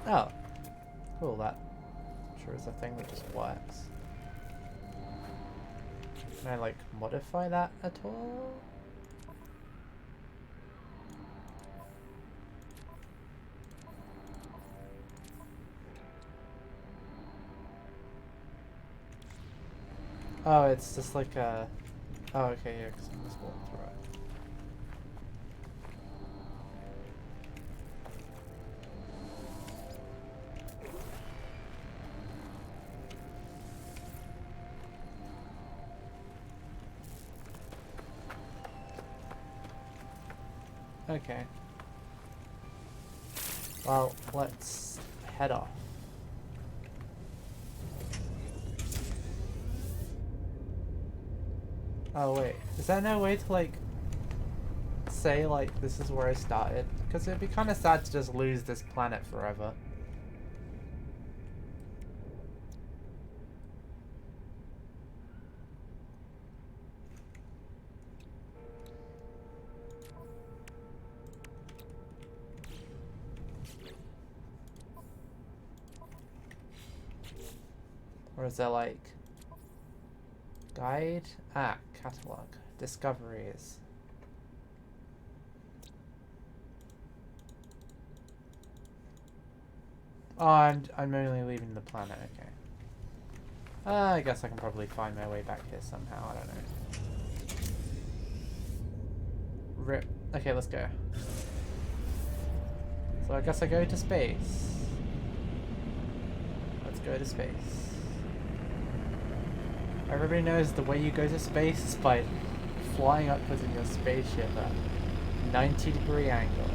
Oh, cool, that sure is a thing that just works. Can I like modify that at all? Oh, it's just like a... Oh, okay, yeah, because I'm just walking through it. Okay. Well, let's head off. Oh wait, is there no way to like say like this is where I started? Because it'd be kind of sad to just lose this planet forever. Or is there like guide? Ah, catalog. Discoveries. Oh, I'm only leaving the planet, okay. I guess I can probably find my way back here somehow, I don't know. Rip. Okay, let's go. So I guess I go to space. Let's go to space. Everybody knows the way you go to space is by flying upwards in your spaceship at 90-degree angle.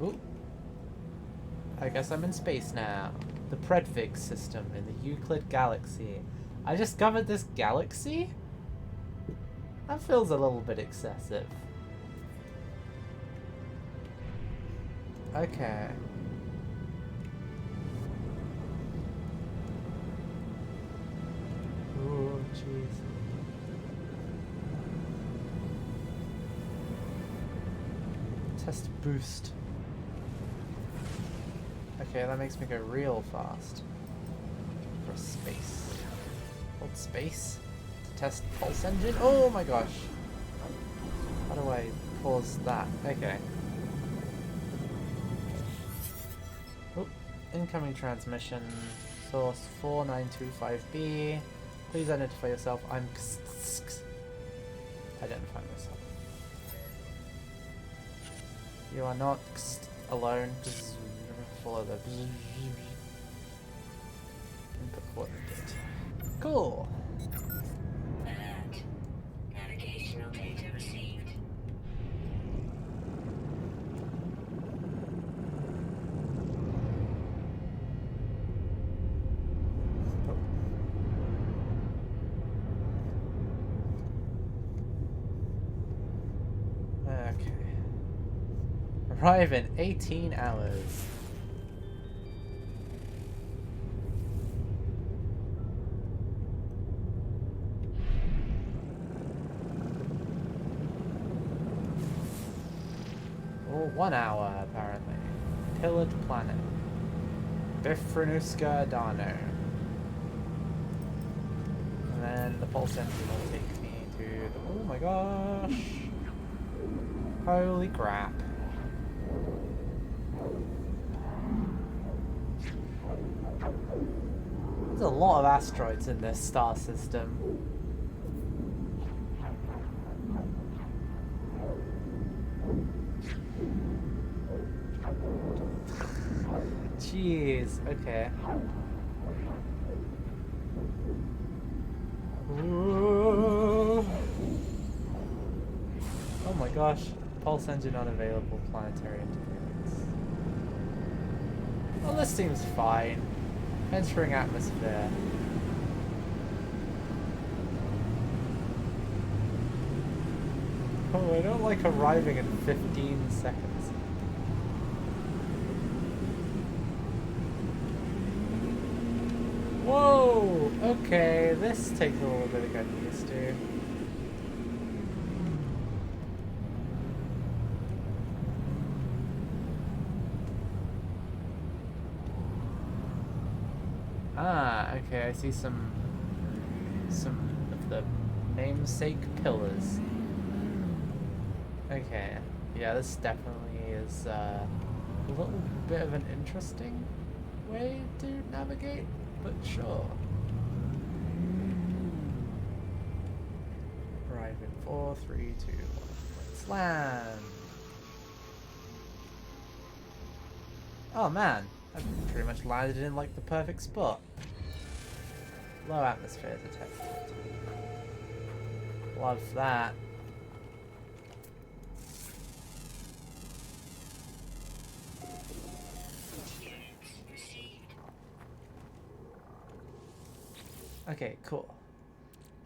Ooh. I guess I'm in space now. The Predvig system in the Euclid galaxy. I discovered this galaxy? That feels a little bit excessive. Okay. Oh, jeez. Test boost. Okay, that makes me go real fast. For space. Hold space to test pulse engine. Oh my gosh. How do I pause that? Okay. Oh, incoming transmission. Source 4925B. Please identify yourself. I'm identify myself. You are not alone. Follow the input coordinate. Cool. Alert. Navigational data received. Okay. Arrive in 18 hours. Oh, 1 hour apparently. Pillared planet. Bifrenuska Adano. And then the pulse engine will take me to the... Oh my gosh! Holy crap. There's a lot of asteroids in this star system. Jeez, okay. Ooh. Oh my gosh. Pulse engine unavailable, planetary interference. Well, this seems fine. Entering atmosphere. Oh, I don't like arriving in 15 seconds. Whoa! Okay, this takes a little bit of getting used to. Ah, okay, I see some of the namesake pillars. Okay, yeah, this definitely is a little bit of an interesting way to navigate, but sure. Arrive in 4, 3, 2, 1. Let's land. Oh man, I pretty much landed in like the perfect spot. Low atmosphere detected. Love that. Okay, cool.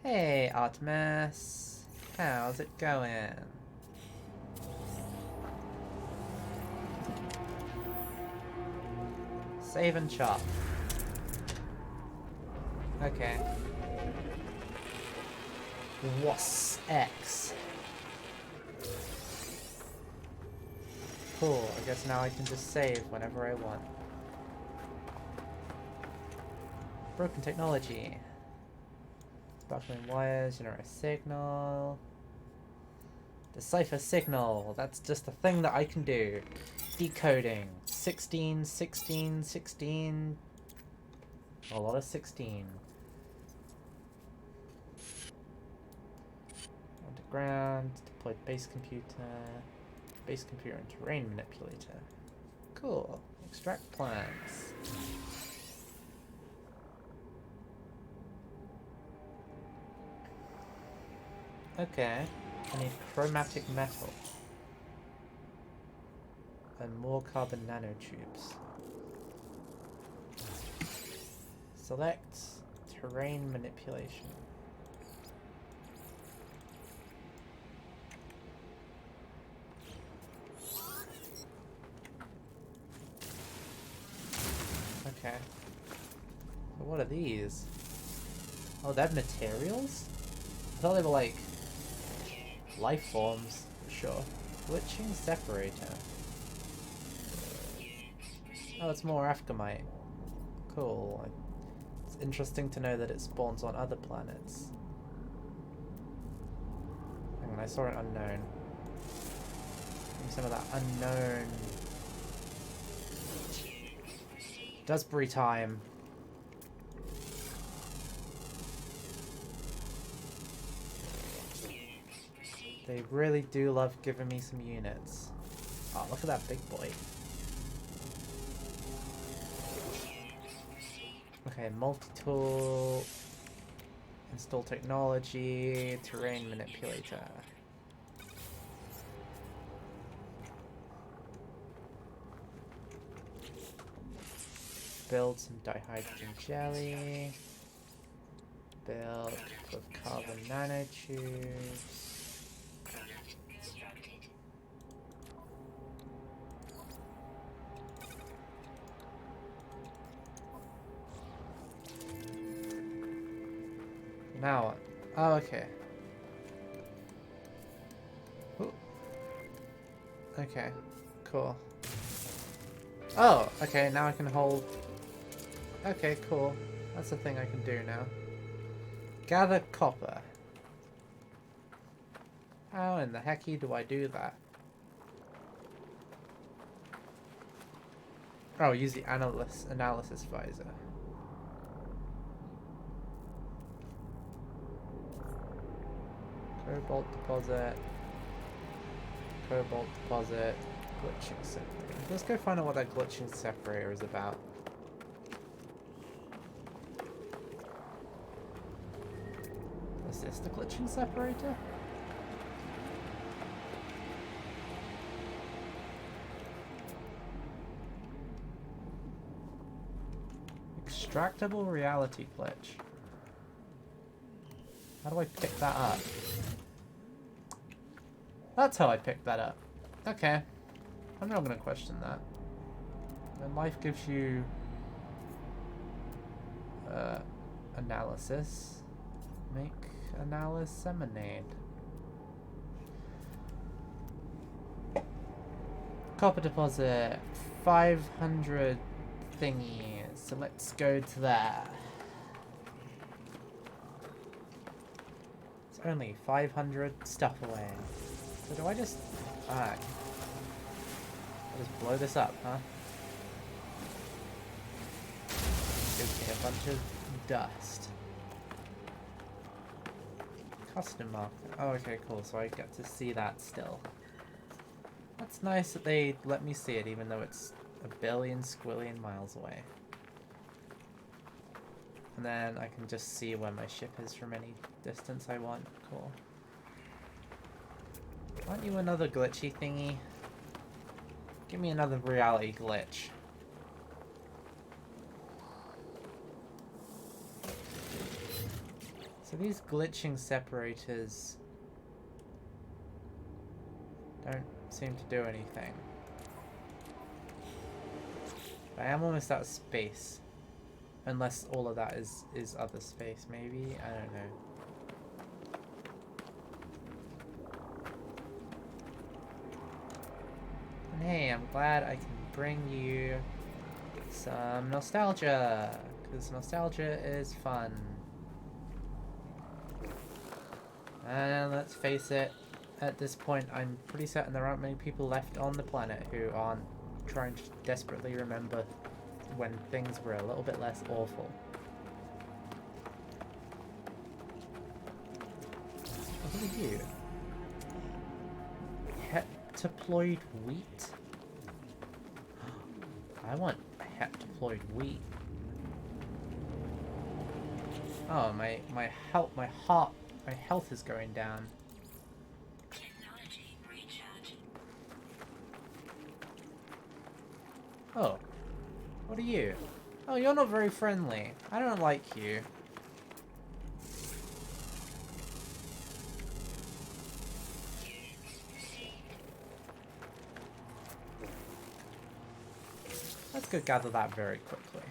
Hey, Artemis. How's it going? Save and chop. Okay. Was X. Cool, I guess now I can just save whenever I want. Broken technology. Sparkling wires, generate a signal. Decipher signal. That's just a thing that I can do. Decoding. 16, 16, 16. A lot of 16. Underground. Deployed base computer. Base computer and terrain manipulator. Cool. Extract plans. Okay. I need chromatic metal. And more carbon nanotubes. Select terrain manipulation. Okay. So what are these? Oh, they're materials? I thought they were like life forms, for sure. Glitching separator. Oh, it's more Aphgamite. Cool. It's interesting to know that it spawns on other planets. Hang on, I saw an unknown. Give me some of that unknown. Dusbury time. They really do love giving me some units. Oh, look at that big boy. Okay, multi-tool. Install technology. Terrain manipulator. Build some dihydrogen jelly. Build with carbon nanotubes. Product constructed. Now what? Oh, okay. Ooh. Okay, cool. Oh, okay, now I can hold... Okay, cool. That's a thing I can do now. Gather copper. How in the hecky do I do that? Oh, use the analysis visor. Cobalt deposit. Cobalt deposit. Glitching separator. Let's go find out what that glitching separator is about. Is this the glitching separator? Extractable reality glitch. How do I pick that up? That's how I picked that up. Okay. I'm not going to question that. When life gives you analysis, make analysis seminade. Copper deposit, 500 thingy. So let's go to there. It's only 500 stuff away. So do I just... Ah. I'll just blow this up, huh? Gives me a bunch of dust. Custom marker. Oh, okay, cool. So I get to see that still. That's nice that they let me see it, even though it's a billion squillion miles away. And then I can just see where my ship is from any distance I want. Cool. Aren't you another glitchy thingy? Give me another reality glitch. So these glitching separators don't seem to do anything. I am almost out of space. Unless all of that is other space, maybe? I don't know. And hey, I'm glad I can bring you some nostalgia. Because nostalgia is fun. And let's face it, at this point I'm pretty certain there aren't many people left on the planet who aren't trying to desperately remember when things were a little bit less awful. What are you? Heptaploid wheat? I want heptaploid wheat. Oh, my health is going down. Technology recharge. Oh. What are you? Oh, you're not very friendly. I don't like you. Let's go gather that very quickly.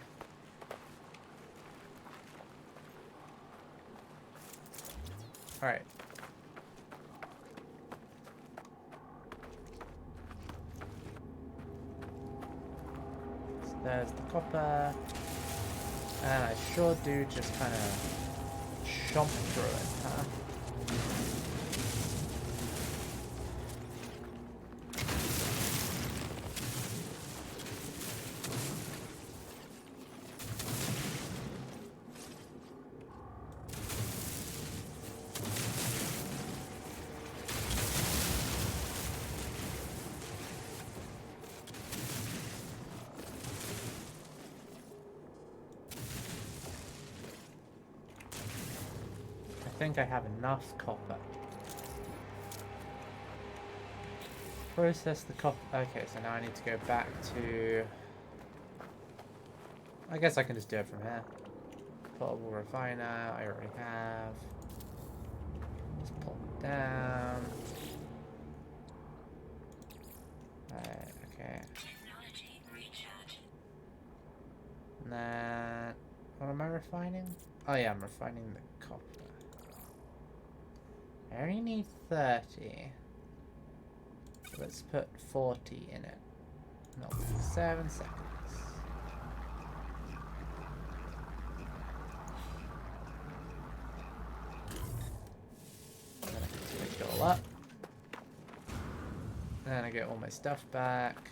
Alright. So there's the copper. And I sure do just kind of chomp through it, huh? I think I have enough copper. Process the copper. Okay, so now I need to go back to... I guess I can just do it from here. Portable refiner, I already have. Just pull it down. Right, okay. Technology recharge. And then... What am I refining? Oh yeah, I'm refining the copper. I only need 30. So let's put 40 in it. And that'll be 7 seconds. And then I can switch it all up. Then I get all my stuff back.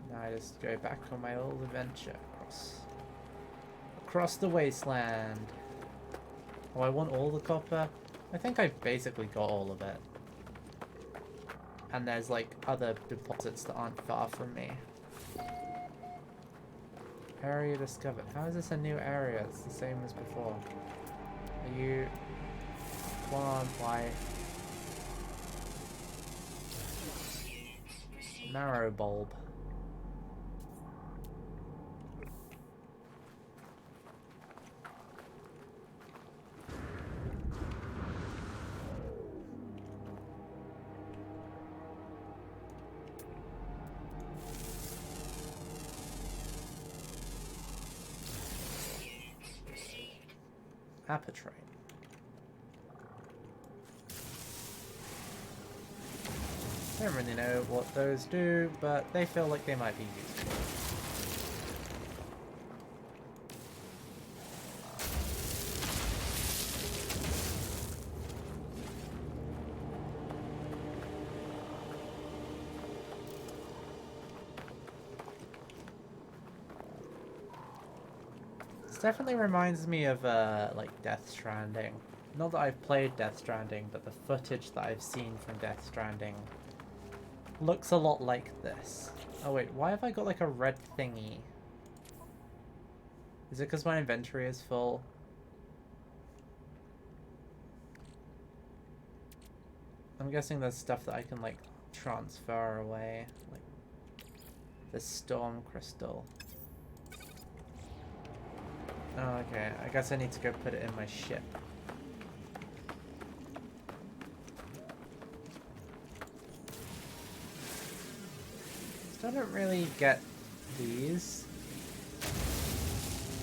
Now I just go back on my little adventure across the wasteland. Oh, I want all the copper? I think I've basically got all of it. And there's like other deposits that aren't far from me. Area discovered. How is this a new area? It's the same as before. Are you... Come on, why? Marrow bulb. Apatite. I don't really know what those do, but they feel like they might be useful. This definitely reminds me of like Death Stranding. Not that I've played Death Stranding, but the footage that I've seen from Death Stranding looks a lot like this. Oh wait, why have I got like a red thingy? Is it because my inventory is full? I'm guessing there's stuff that I can like transfer away, like the storm crystal. Oh, okay, I guess I need to go put it in my ship. Still don't really get these.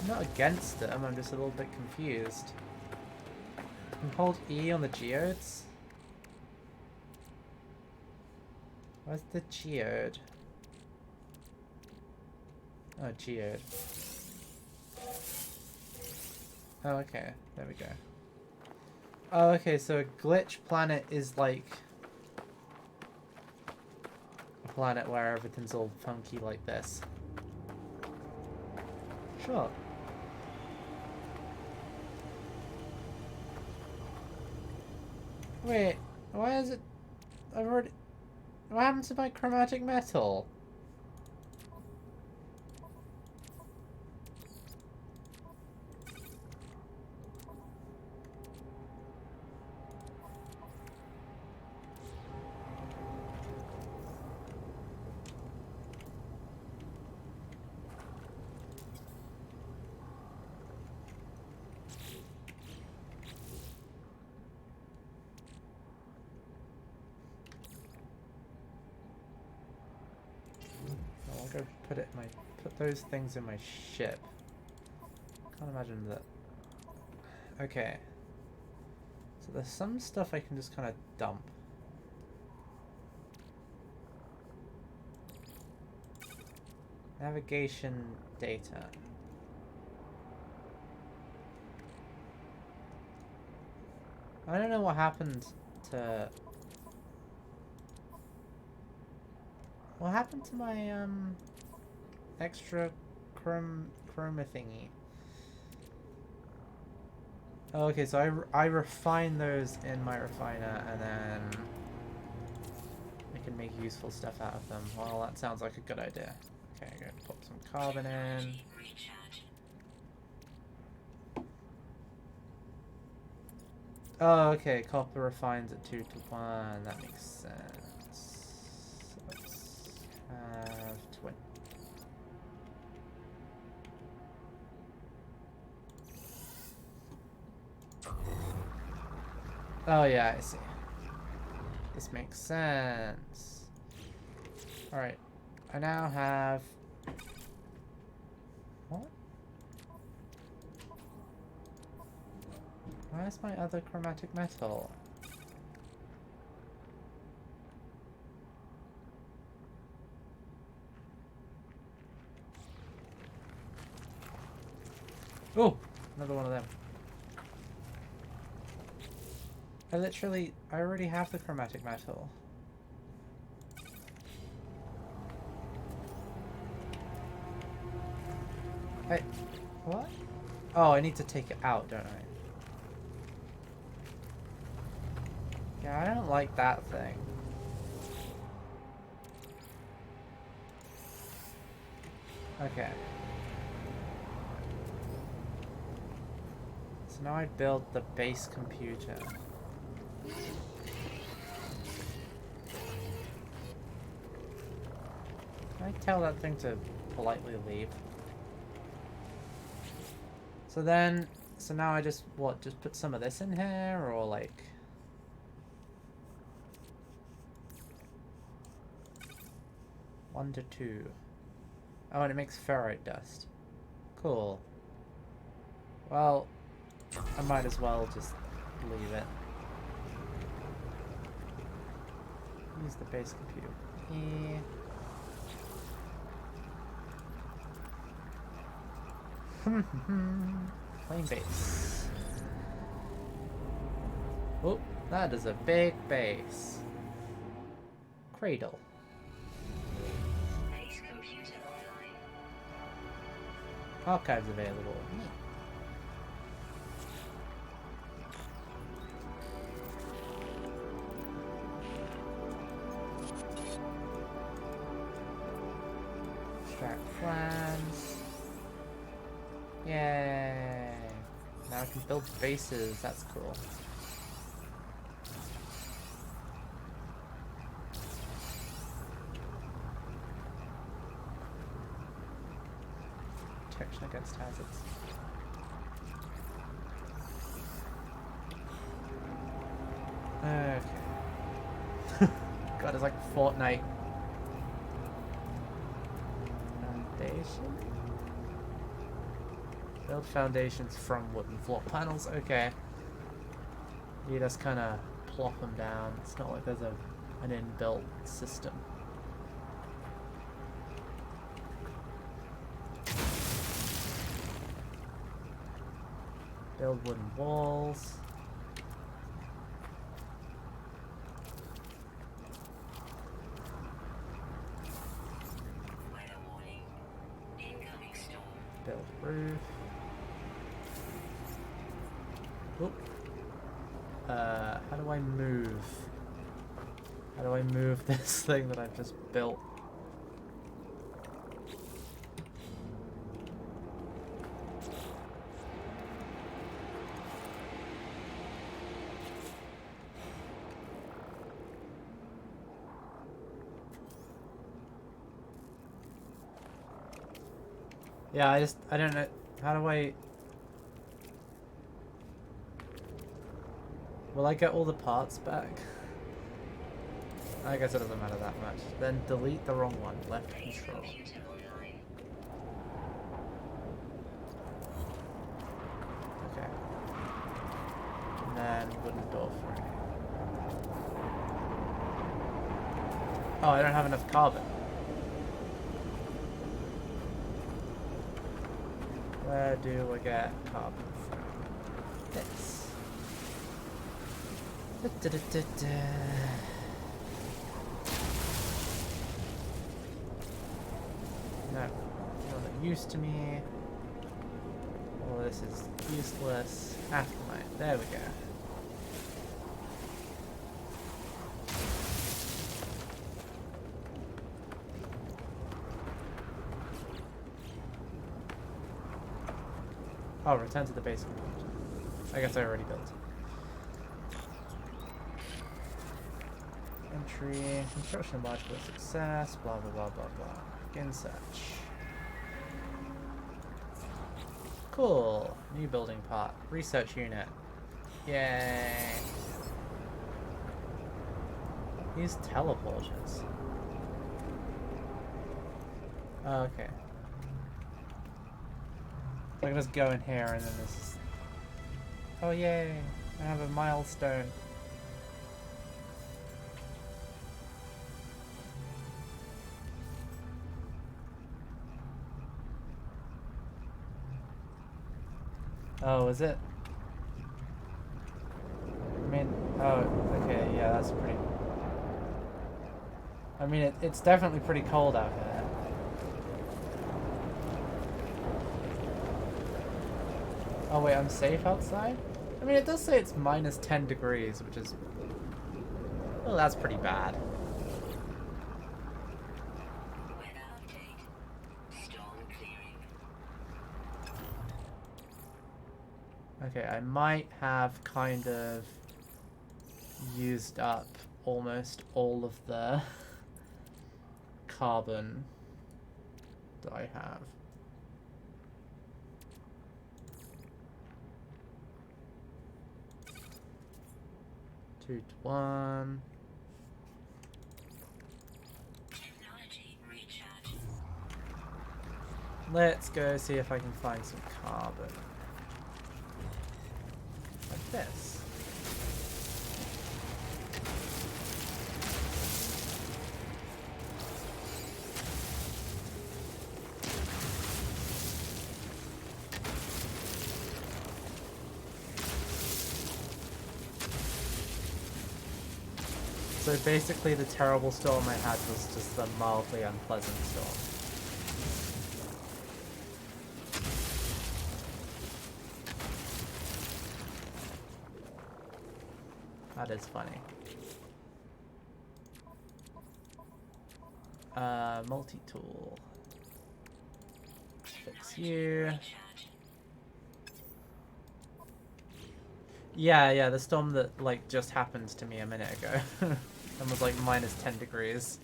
I'm not against them, I'm just a little bit confused. You can hold E on the geodes? Where's the geode? Oh, geode. Oh, okay. There we go. Oh, okay, so a glitch planet is like a planet where everything's all funky like this. Sure. Wait, why is it... I've already... What happened to my chromatic metal? I'll go put it in my... Put those things in my ship. Can't imagine that... Okay. So there's some stuff I can just kind of dump. Navigation data. I don't know what happened to... What happened to my extra chroma thingy? Oh, okay, so I refine those in my refiner and then I can make useful stuff out of them. Well, that sounds like a good idea. Okay, I'm going to pop some carbon in. Oh, okay, copper refines at 2 to 1. That makes sense. Let's have 20. Oh yeah, I see. This makes sense. Alright. I now have... What? Where's my other chromatic metal? Oh! Another one of them. I already have the chromatic metal. Hey, what? Oh, I need to take it out, don't I? Yeah, I don't like that thing. Okay. So now I build the base computer. Can I tell that thing to politely leave? So now I just, just put some of this in here, or like... One to two. Oh, and it makes ferrite dust. Cool. Well, I might as well just leave it. Use the base computer. Plain base. Oh, that is a big base. Cradle. Base computer online. Archives available. Neat. Extract plans. Yay! Now I can build bases, that's cool. Protection against hazards. Okay. God, it's like Fortnite. Foundation? Build foundations from wooden floor panels, okay. You just kind of plop them down. It's not like there's an inbuilt system. Build wooden walls. Weather warning. Incoming storm. Build roof. Oop. How do I move? How do I move this thing that I've just built? Yeah, I don't know. How do I... Will I get all the parts back? I guess it doesn't matter that much. Then delete the wrong one. Left Base control. computer online. Okay. And then wooden door frame. Oh, I don't have enough carbon. Where do I get carbon from? This. No, you're not used to me. All this is useless. Afterlife. There we go. Oh, return to the base computer. I guess I already built. Entry, construction of logical success, blah blah blah blah blah. Begin search. Cool. New building part. Research unit. Yay. Use teleporters. Oh, okay. So I can just go in here and then this. Oh yay! I have a milestone. Oh, is it? I mean, oh, okay, yeah, that's pretty... I mean, it's definitely pretty cold out here. Oh wait, I'm safe outside? I mean, it does say it's minus 10 degrees, which is... Well, that's pretty bad. Weather update. Storm clearing. Okay, I might have kind of used up almost all of the carbon that I have. Two to one. Technology recharge. Let's go see if I can find some carbon. Like this. So basically the terrible storm I had was just the mildly unpleasant storm. That is funny. Multi-tool. Fix you. Recharge. Yeah, the storm that like just happened to me a minute ago and was like minus 10 degrees.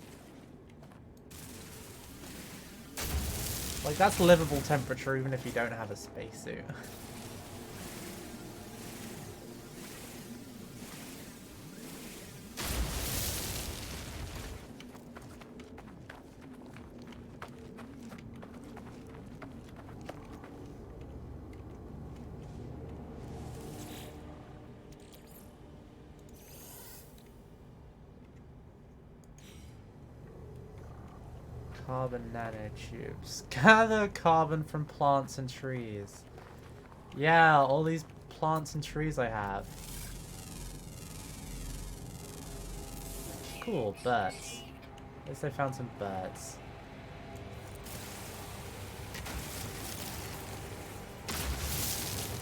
Like that's livable temperature even if you don't have a spacesuit. Carbon nanotubes. Gather carbon from plants and trees. Yeah, all these plants and trees I have. Cool, birds. At least I found some birds.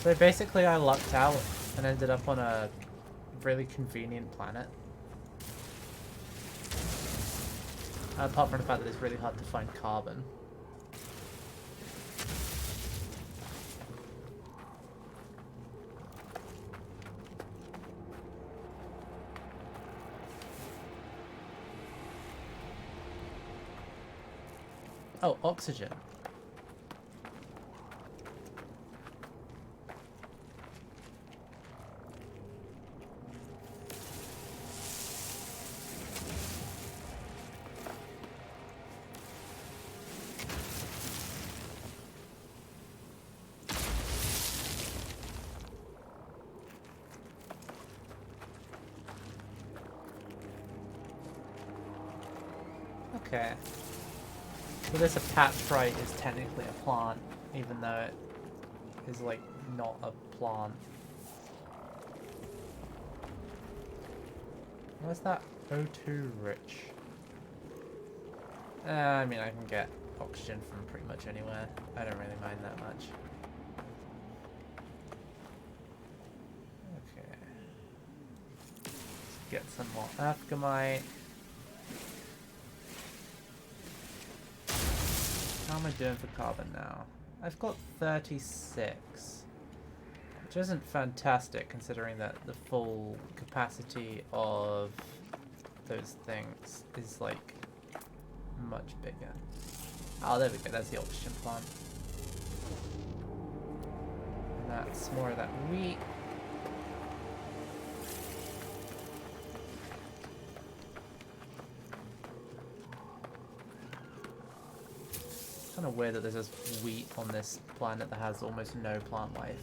So basically I lucked out and ended up on a really convenient planet. Apart from the fact that it's really hard to find carbon. Oh, oxygen. Okay. So this apatite is technically a plant, even though it is like not a plant. Where's that O2 rich? I mean, I can get oxygen from pretty much anywhere. I don't really mind that much. Okay. Let's get some more Afgamite. How am I doing for carbon now? I've got 36, which isn't fantastic considering that the full capacity of those things is like much bigger. Oh, there we go, that's the oxygen plant. And that's more of that wheat. Kind of weird that there's just wheat on this planet that has almost no plant life.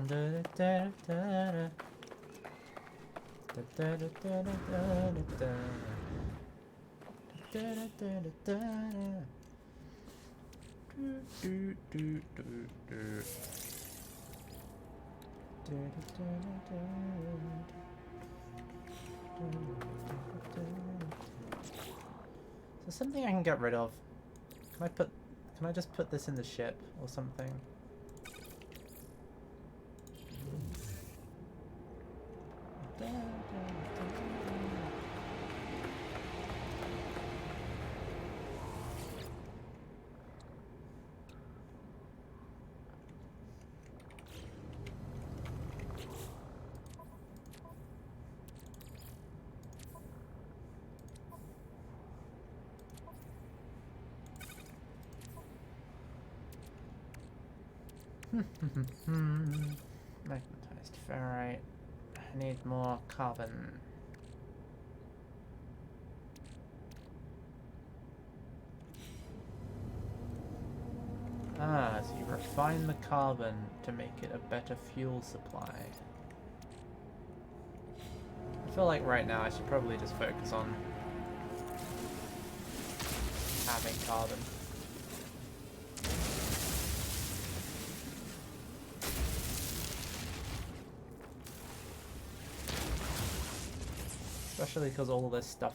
Is there something I can get rid of? Can I just put this in the ship or something? Magnetized ferrite. I need more carbon. Ah, so you refine the carbon to make it a better fuel supply. I feel like right now I should probably just focus on having carbon. Especially because all of this stuff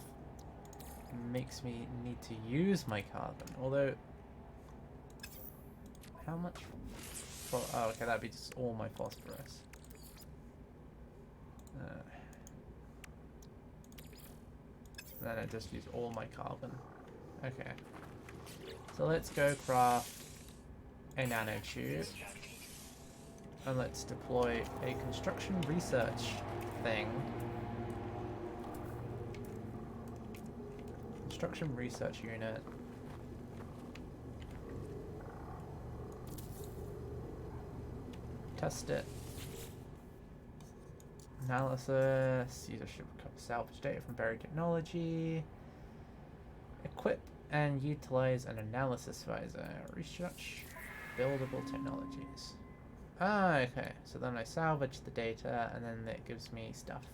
makes me need to use my carbon. Although, how much? Oh, okay, that'd be just all my phosphorus. Then I just use all my carbon. Okay. So let's go craft a nanotube. And let's deploy a construction research thing. Construction research unit. Test it. Analysis. User should recover salvage data from buried technology. Equip and utilize an analysis visor. Research buildable technologies. Ah, okay. So then I salvage the data and then it gives me stuff.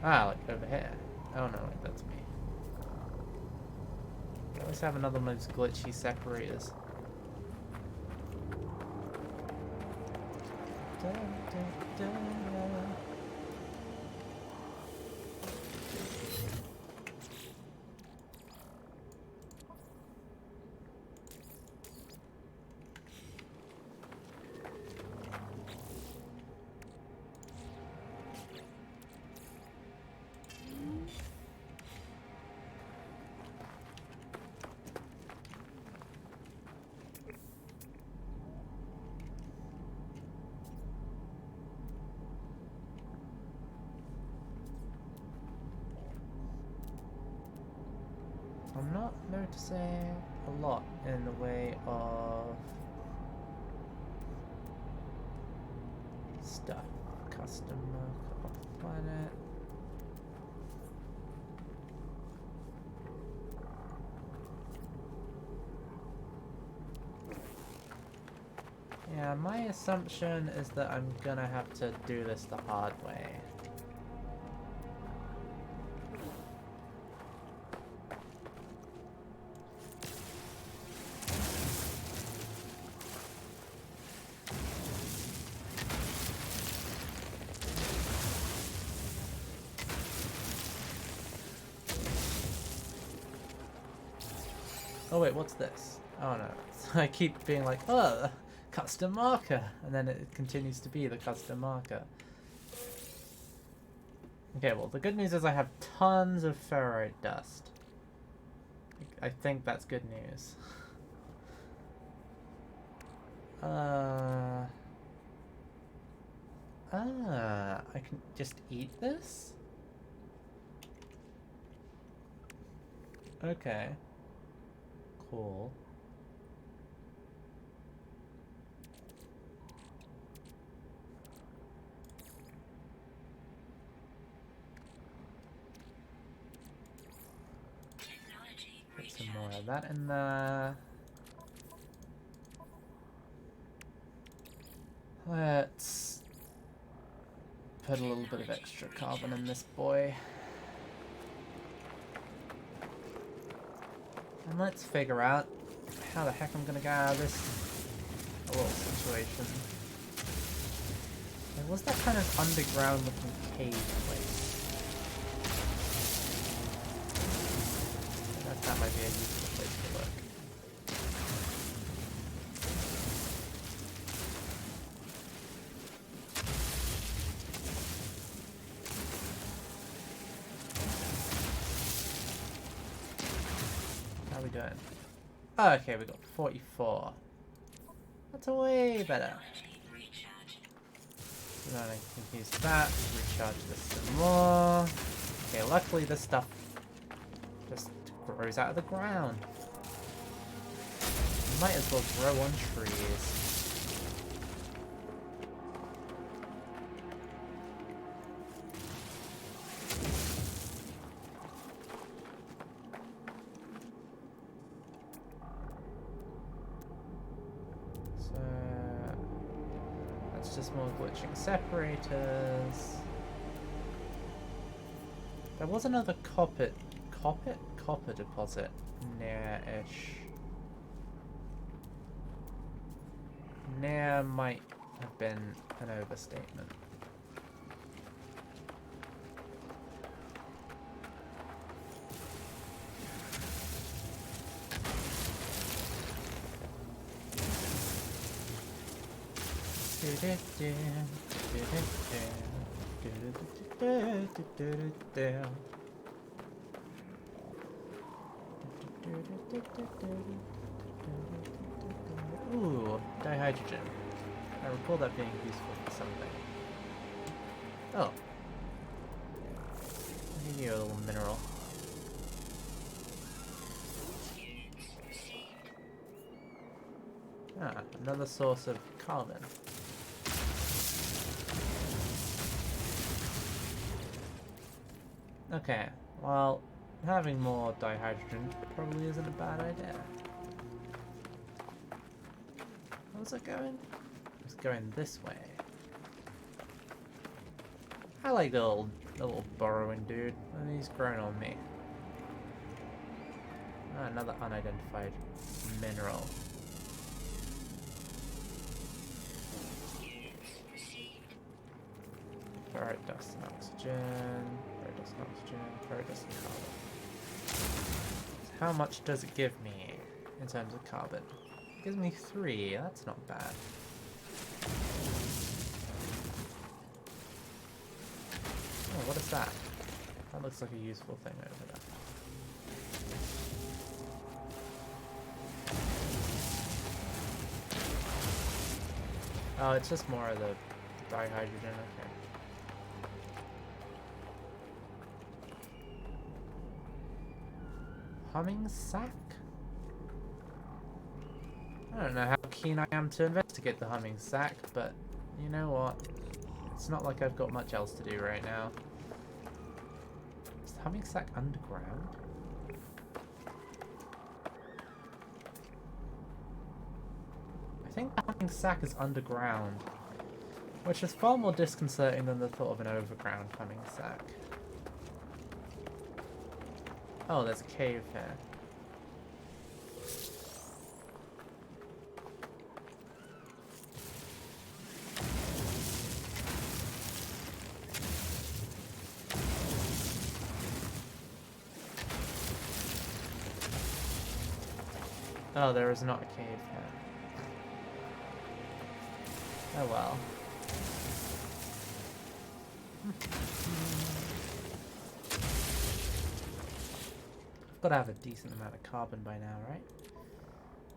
Ah, like over here. Oh no, wait, that's me. Let's have another one of those glitchy separators. I'm not noticing a lot in the way of stuff. Custom marker off planet. Yeah, my assumption is that I'm gonna have to do this the hard way. Oh wait, what's this? Oh no. I keep being like, oh, custom marker, and then it continues to be the custom marker. Okay, well the good news is I have tons of ferrite dust. I think that's good news. I can just eat this? Okay. Cool. That in there. Let's put a little bit of extra carbon in this boy. And let's figure out how the heck I'm gonna get out of this little situation. There was that kind of underground looking cave place. That might be a useful place to look. How are we doing? Oh, okay, we got 44. That's way better. So then I can use that to recharge this some more. Okay, luckily this stuff just grows out of the ground. Might as well grow on trees. So that's just more glitching separators. There was another copper deposit near-ish. Near might have been an overstatement. Ooh, dihydrogen. I recall that being useful for something. Oh. I'll give you a little mineral. Ah, another source of carbon. Okay, well, having more dihydrogen probably isn't a bad idea. Where's it going? It's going this way. I like the little burrowing dude. And he's grown on me. Ah, another unidentified mineral. Ferrite dust and oxygen. Ferrite dust and oxygen. Ferrite dust and carbon. So how much does it give me in terms of carbon? It gives me 3. That's not bad. Oh, what is that? That looks like a useful thing over there. Oh, it's just more of the dihydrogen, okay. Humming sack? I don't know how keen I am to investigate the humming sack, but you know what? It's not like I've got much else to do right now. Is the humming sack underground? I think the humming sack is underground, which is far more disconcerting than the thought of an overground humming sack. Oh, there's a cave here. Oh, there is not a cave here. Oh well. I've got to have a decent amount of carbon by now, right?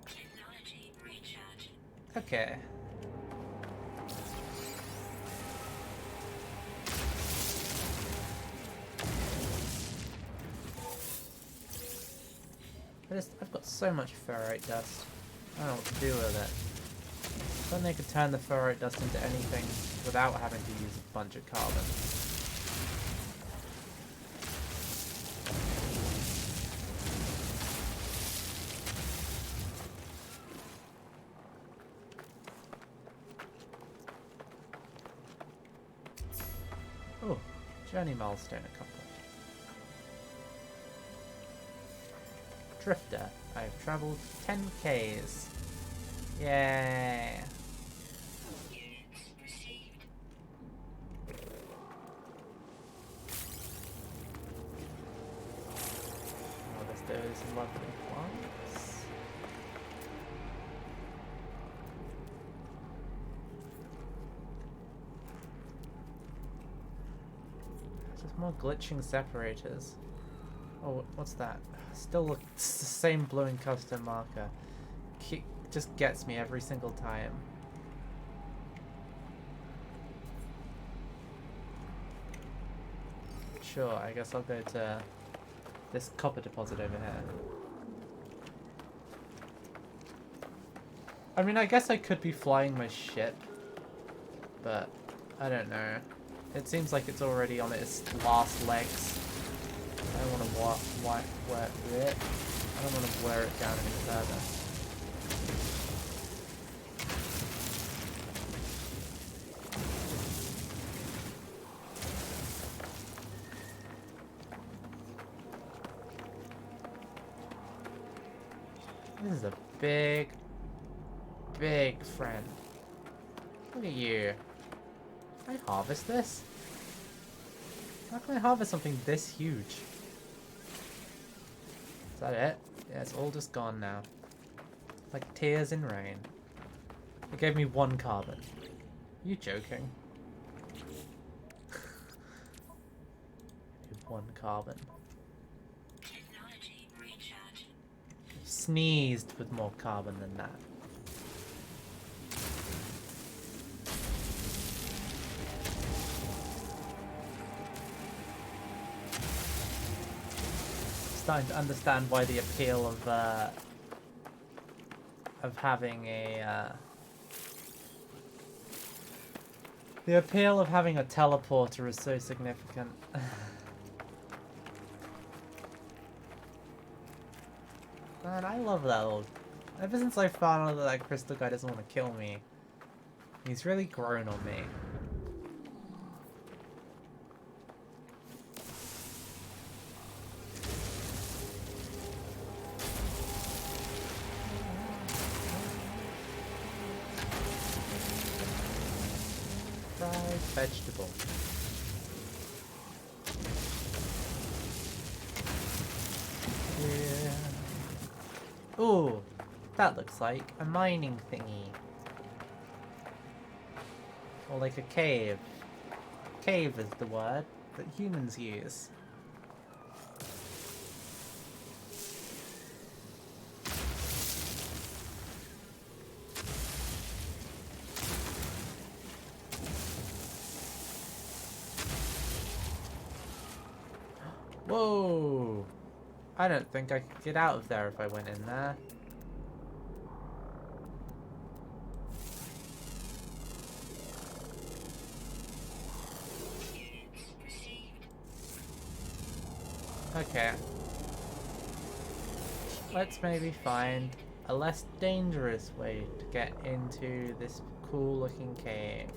Technology recharge. Okay. I've got so much ferrite dust. I don't know what to do with it. Then they could turn the ferrite dust into anything without having to use a bunch of carbon. Journey milestone accomplished. Drifter. I've travelled 10 Ks. Yay! Units received. Harvest those lovely plants. Just more glitching separators. Oh, what's that? Still look, it's the same blue and custom marker. Just gets me every single time. Sure, I guess I'll go to this copper deposit over here. I mean, I guess I could be flying my ship, but I don't know. It seems like it's already on its last legs. I don't want to wear it. I don't want to wear it down any further. This is a big, big friend. Look at you. Can I harvest this? How can I harvest something this huge? Is that it? Yeah, it's all just gone now. Like tears in rain. It gave me 1 carbon. Are you joking? 1 carbon. Technology recharge. Sneezed with more carbon than that. Starting to understand why the appeal of having a the appeal of having a teleporter is so significant. Man, I love that little. Ever since I found out that that crystal guy doesn't want to kill me, he's really grown on me. Fried vegetable. Yeah. Ooh, that looks like a mining thingy. Or like a cave. Cave is the word that humans use. Whoa! I don't think I could get out of there if I went in there. Units received. Okay. Let's maybe find a less dangerous way to get into this cool looking cave.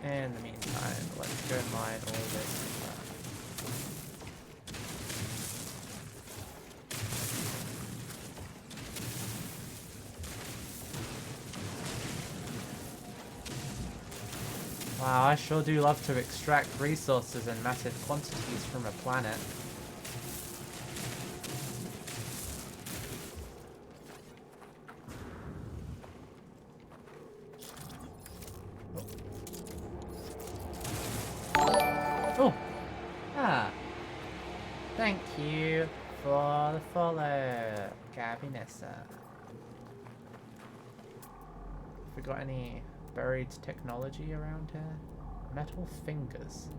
In the meantime, let's go mine all this. Wow, I sure do love to extract resources in massive quantities from a planet. Oh! Ah! Thank you for the follow, Gabinessa. Have we got any buried technology around here? Metal fingers.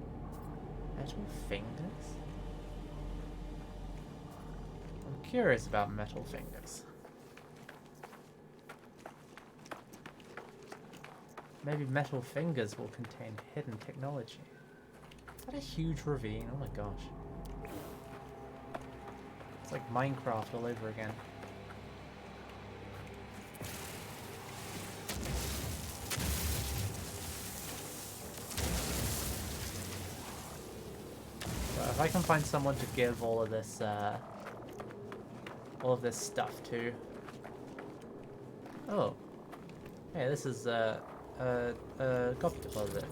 Metal fingers? I'm curious about metal fingers. Maybe metal fingers will contain hidden technology. Is that a huge ravine? Oh my gosh. It's like Minecraft all over again. if I can find someone to give all of this stuff to. Oh. Hey, this is a copper deposit.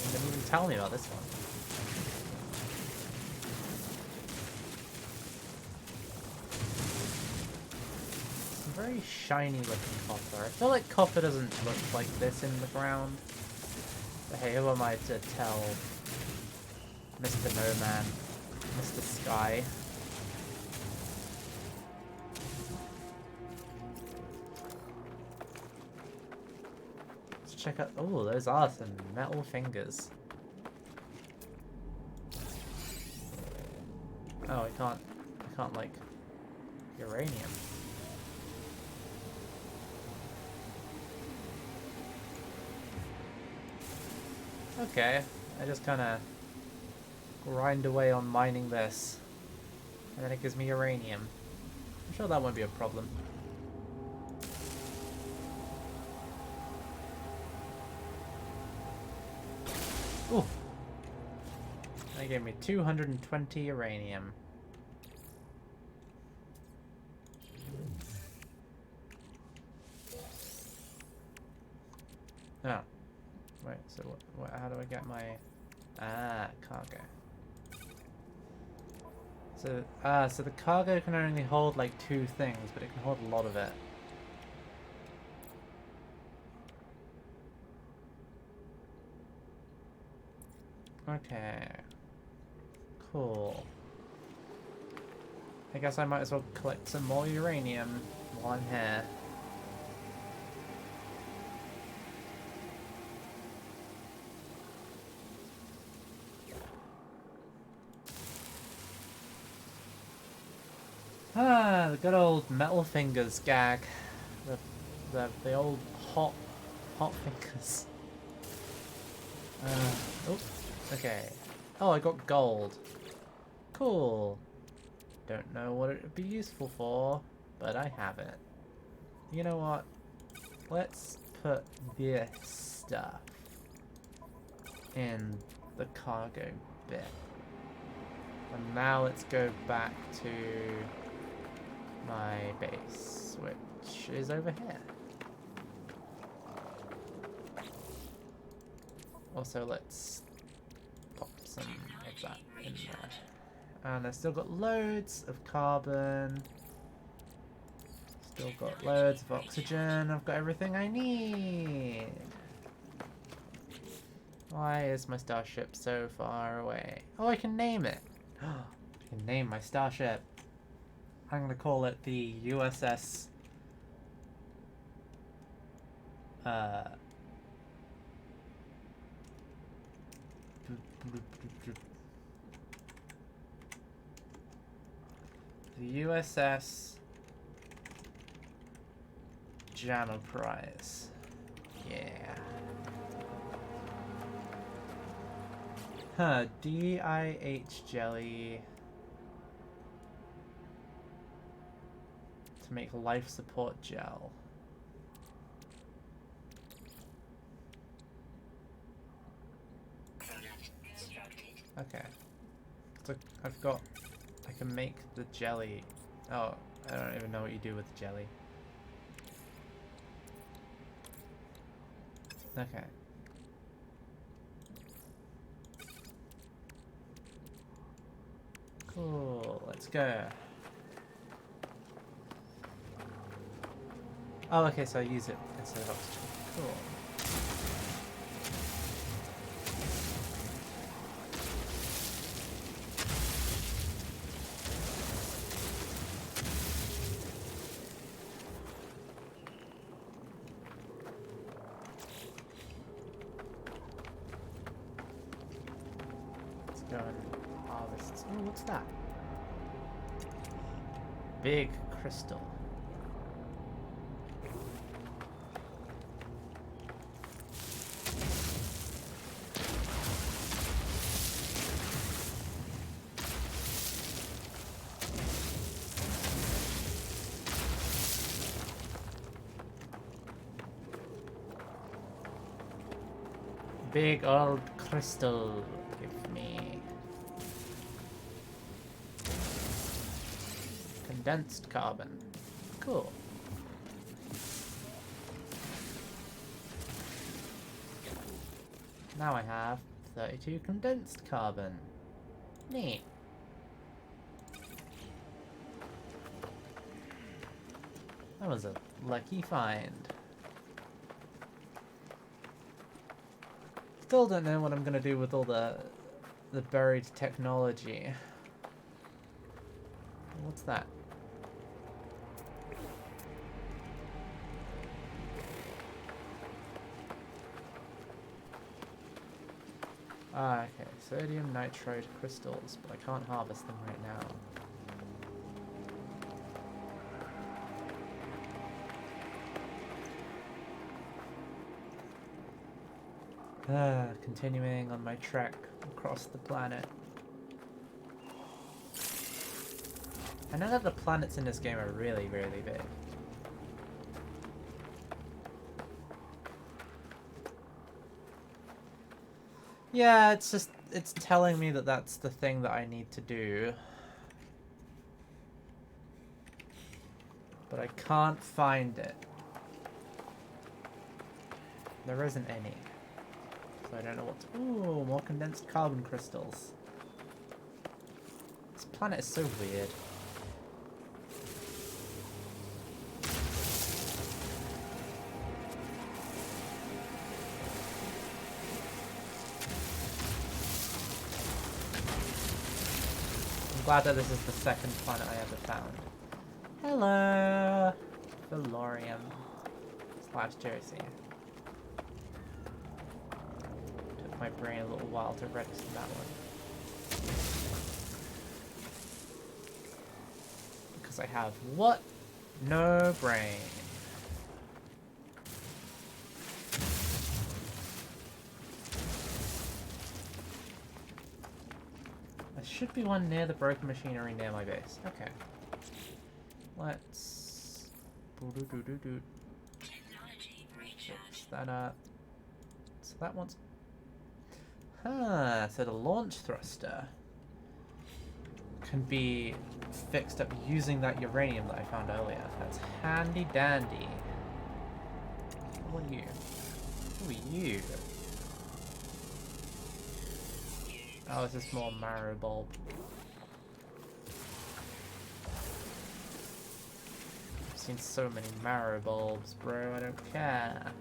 You didn't even tell me about this one. Some very shiny looking copper. I feel like copper doesn't look like this in the ground. But hey, who am I to tell Mr. No Man, Mr. Sky? Let's check out. Oh, those are some metal fingers. Oh, I can't like uranium. Okay, I just kind of grind away on mining this, and then it gives me uranium. I'm sure that won't be a problem. Ooh! That gave me 220 uranium. Oh. Wait, so how do I get my... cargo. So the cargo can only hold like 2 things, but it can hold a lot of it. Okay. Cool. I guess I might as well collect some more uranium while I'm here. Ah, the good old metal fingers gag. The old hot fingers. Oh, okay. Oh, I got gold. Cool. Don't know what it would be useful for, but I have it. You know what? Let's put this stuff in the cargo bit. And now let's go back to my base, which is over here. Also, let's pop some of that in there. And I've still got loads of carbon. Still got loads of oxygen. I've got everything I need. Why is my starship so far away? Oh, I can name it. I can name my starship. I'm gonna call it the USS the USS Jammer Prize. Yeah. Huh, DIH jelly to make life support gel. Okay. So I can make the jelly. Oh, I don't even know what you do with the jelly. Okay. Cool, let's go. Oh, okay, so I use it instead of oxygen. Cool. Let's go and harvest. Oh, what's that? Big crystal. Big old crystal. Give me. Condensed carbon. Cool. Now I have 32 condensed carbon. Neat. That was a lucky find. Still don't know what I'm gonna do with all the buried technology. What's that? Ah, okay. Sodium nitride crystals, but I can't harvest them right now. Continuing on my trek across the planet. I know that the planets in this game are really, really big. Yeah, it's just, it's telling me that that's the thing that I need to do. But I can't find it. There isn't any. So I don't know what to... Ooh, more condensed carbon crystals. This planet is so weird. I'm glad that this is the second planet I ever found. Hello! Valorium. / Jersey. Took my brain a little while to register that one. Because I have what? No brain. There should be one near the broken machinery near my base. Okay. Let's... Technology Fix recharge. that up. So that one's... Huh, so the launch thruster can be fixed up using that uranium that I found earlier. That's handy dandy. What are you? Who are you? Oh, is this more marrow bulb? I've seen so many marrow bulbs, bro. I don't care.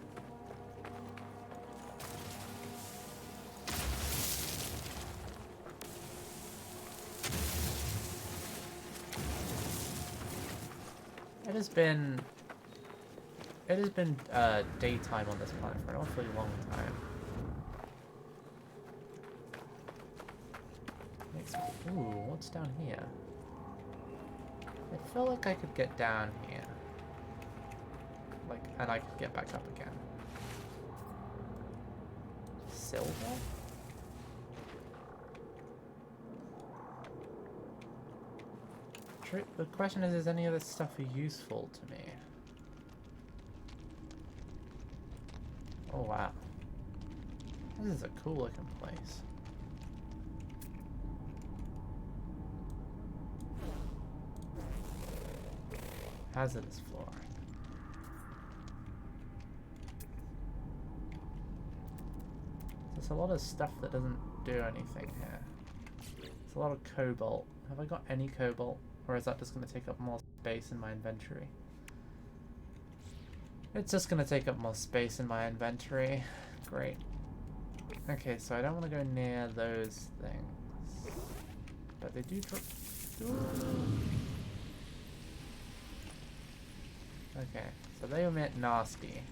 It has been daytime on this planet for an awfully long time. Ooh, what's down here? I feel like I could get down here. Like, and I could get back up again. Silver? The question is any of this stuff useful to me? Oh wow. This is a cool looking place. Hazardous floor. There's a lot of stuff that doesn't do anything here. There's a lot of cobalt. Have I got any cobalt? Or is that just going to take up more space in my inventory? It's just going to take up more space in my inventory. Great. Okay, so I don't want to go near those things. But they do drop... Okay, so they emit nasty.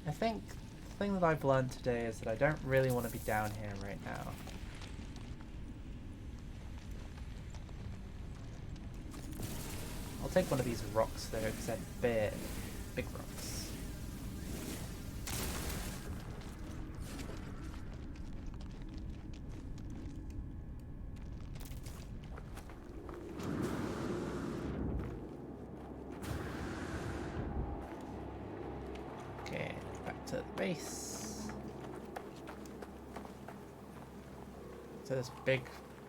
I think the thing that I've learned today is that I don't really want to be down here right now. I'll take one of these rocks though, because they're big. Big rocks. to the base. To this big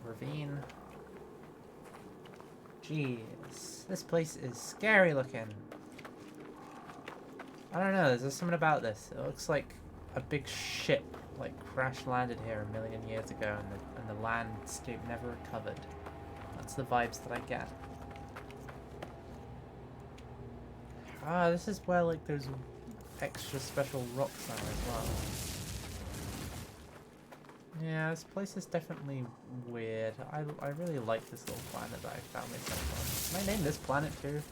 ravine. Jeez, this place is scary looking. I don't know, there's just something about this. It looks like a big ship like crash landed here a million years ago and the landscape never recovered. That's the vibes that I get. Ah, this is where like those extra special rocks are as well. Yeah, this place is definitely weird. I really like this little planet that I found myself on. Can I name this planet too?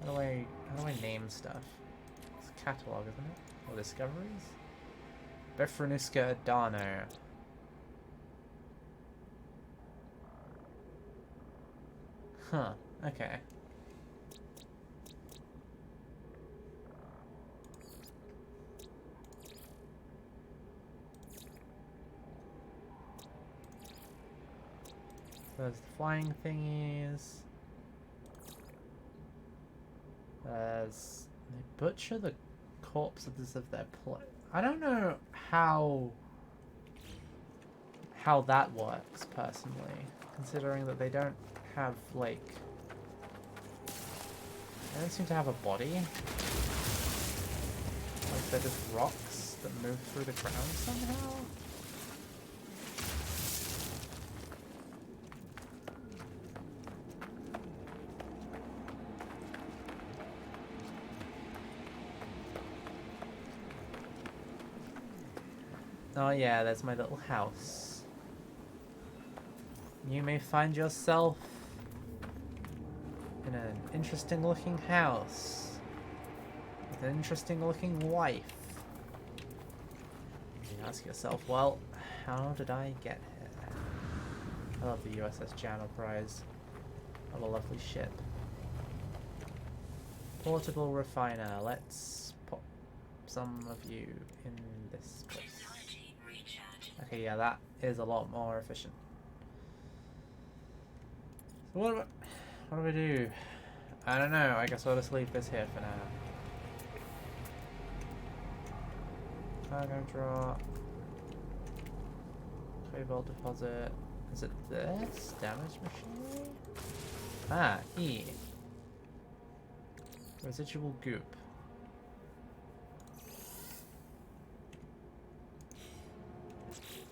How do I name stuff? It's a catalog, isn't it? Or discoveries? Befrenuska Adano. Huh, okay. There's the flying thingies. There's... They butcher the corpses of their play. I don't know how that works, personally. Considering that they don't have, like... They don't seem to have a body. Like, they're just rocks that move through the ground somehow. Oh yeah, there's my little house. You may find yourself in an interesting looking house with an interesting looking wife. You ask yourself, well, how did I get here? I love the USS Channel Prize. What a lovely ship. Portable refiner. Let's pop some of you in this place. Okay, yeah, that is a lot more efficient. So what do we do? I don't know. I guess I'll just leave this here for now. Cargo drop. Cobalt deposit. Is it this? Damage machinery? Ah, E. Residual goop.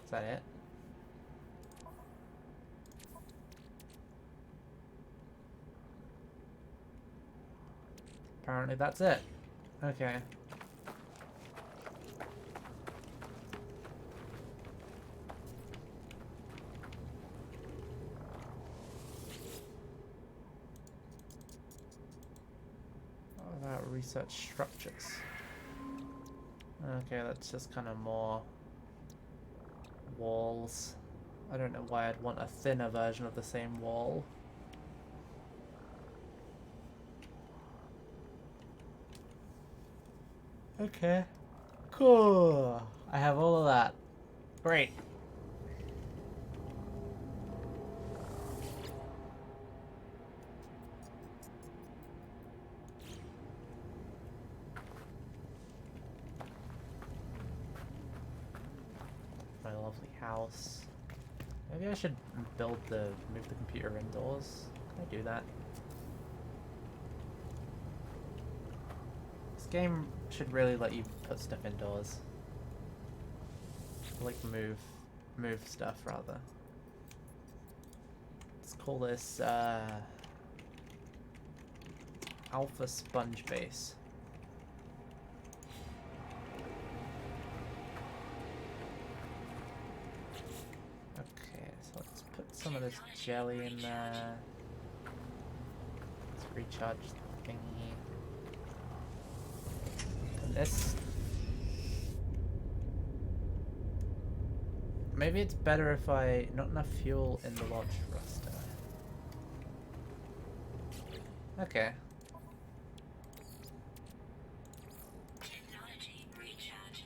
Is that it? Apparently that's it. Okay. What about research structures? Okay, that's just kind of more walls. I don't know why I'd want a thinner version of the same wall. Okay. Cool. I have all of that. Great. My lovely house. Maybe I should move the computer indoors. Can I do that? This game should really let you put stuff indoors. Like move stuff rather. Let's call this Alpha Sponge Base. Okay, so let's put some of this jelly in there. Let's recharge the thingy. And this. Maybe it's better if not enough fuel in the launch thruster. Okay. Technology recharge.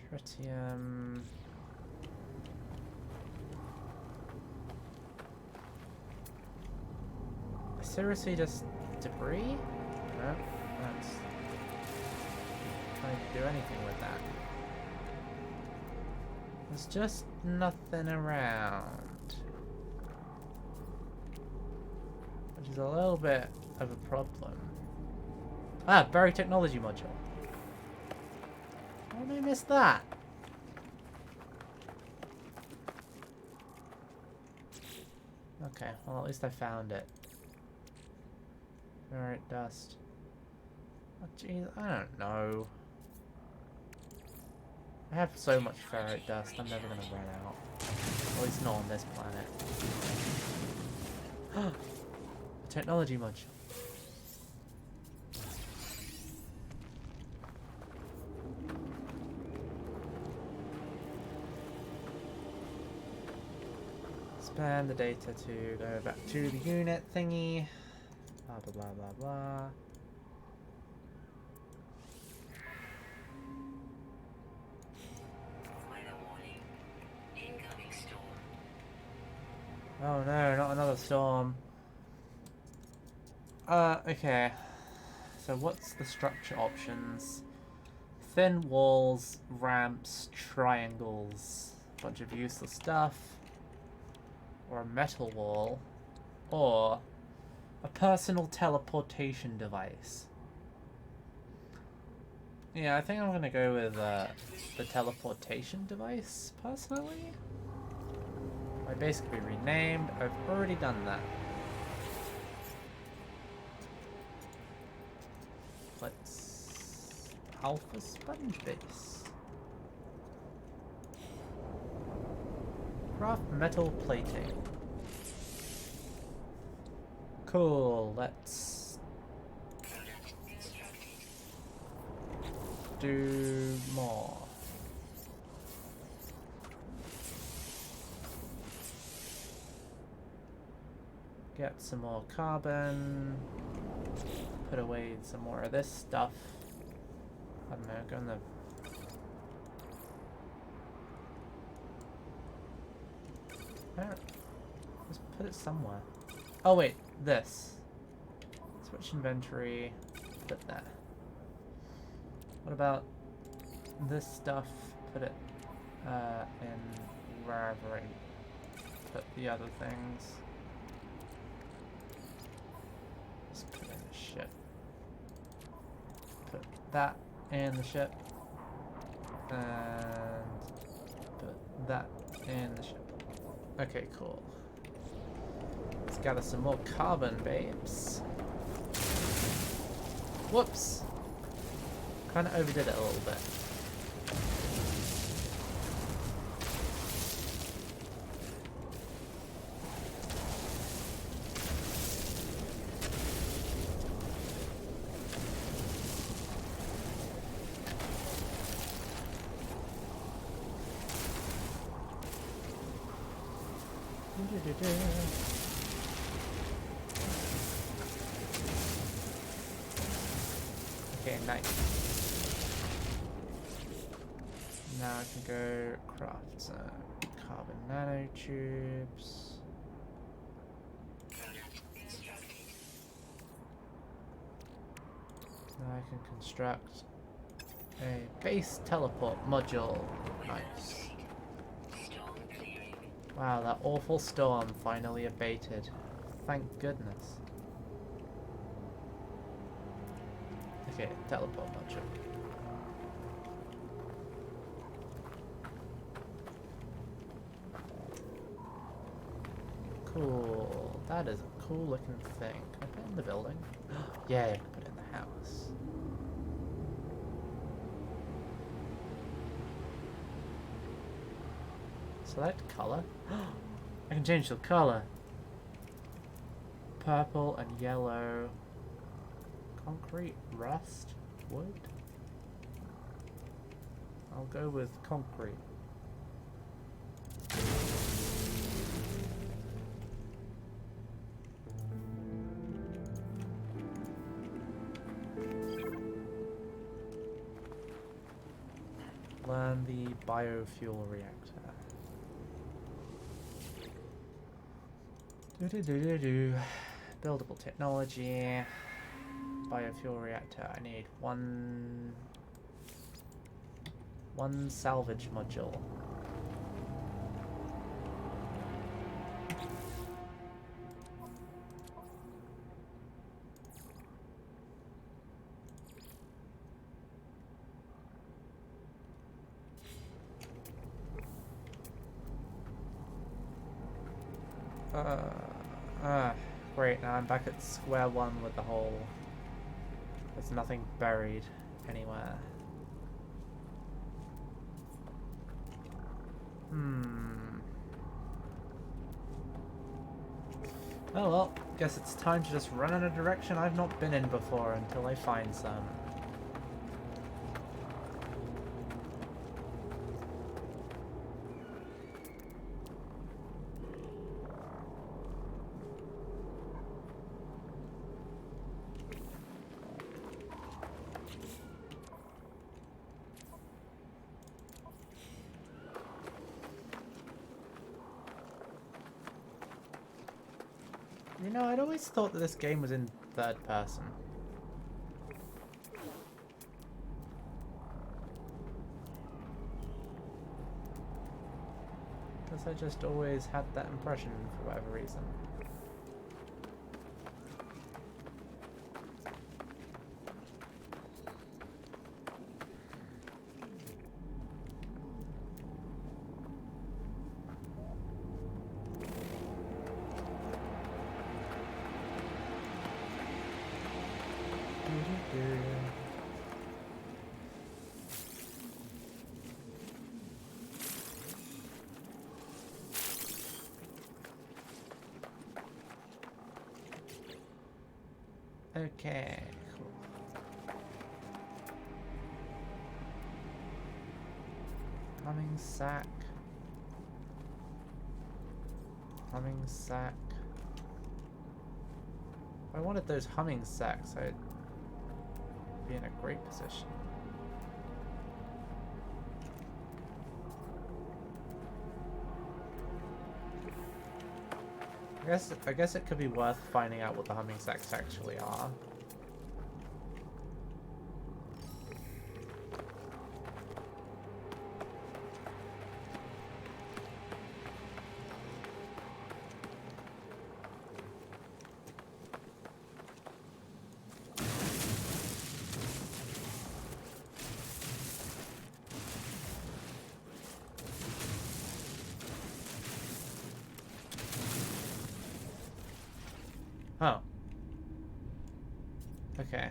Tritium. seriously just debris? No, that's... Can't do anything with that. There's just nothing around. Which is a little bit of a problem. Ah, buried technology module. How did I miss that? Okay, well at least I found it. Alright, dust. Oh jeez, I don't know. I have so much ferrite dust, I'm never gonna run out. At least not on this planet. A technology module. Expand the data to go back to the unit thingy. Blah blah blah blah blah. Weather warning. Incoming storm. Oh no, not another storm. Okay. So what's the structure options? Thin walls, ramps, triangles, bunch of useless stuff, or a metal wall, or a personal teleportation device. Yeah, I think I'm gonna go with the teleportation device, personally. I basically renamed. I've already done that. Let's alpha sponge base. Craft metal plating. Cool, let's do more. Get some more carbon. Put away some more of this stuff. I don't know, go in the... Just put it somewhere. Oh wait, this. Switch inventory, put it there. What about this stuff? Put it in wherever I put the other things. Just put in the ship. Put that in the ship. And put that in the ship. Okay, cool. Let's gather some more carbon, babes. Whoops! Kinda overdid it a little bit. Okay, nice. Now I can go craft some carbon nanotubes. Now I can construct a base teleport module. Nice. Wow, that awful storm finally abated. Thank goodness. Okay, teleport module. Cool. That is a cool looking thing. Can I put it in the building? Yeah, I can put it in the house. Select color. I can change the color. Purple and yellow. Concrete, rust, wood. I'll go with concrete. Learn the biofuel reactor. Buildable technology. Biofuel reactor. I need one salvage module. Great, now I'm back at square one with the hole. There's nothing buried anywhere. Oh well, guess it's time to just run in a direction I've not been in before until I find some. You know, I'd always thought that this game was in third person. Because I just always had that impression for whatever reason. Okay, cool. Humming sack. Humming sack. If I wanted those humming sacks, I'd be in a great position. I guess it could be worth finding out what the humming sacks actually are. Oh. Okay.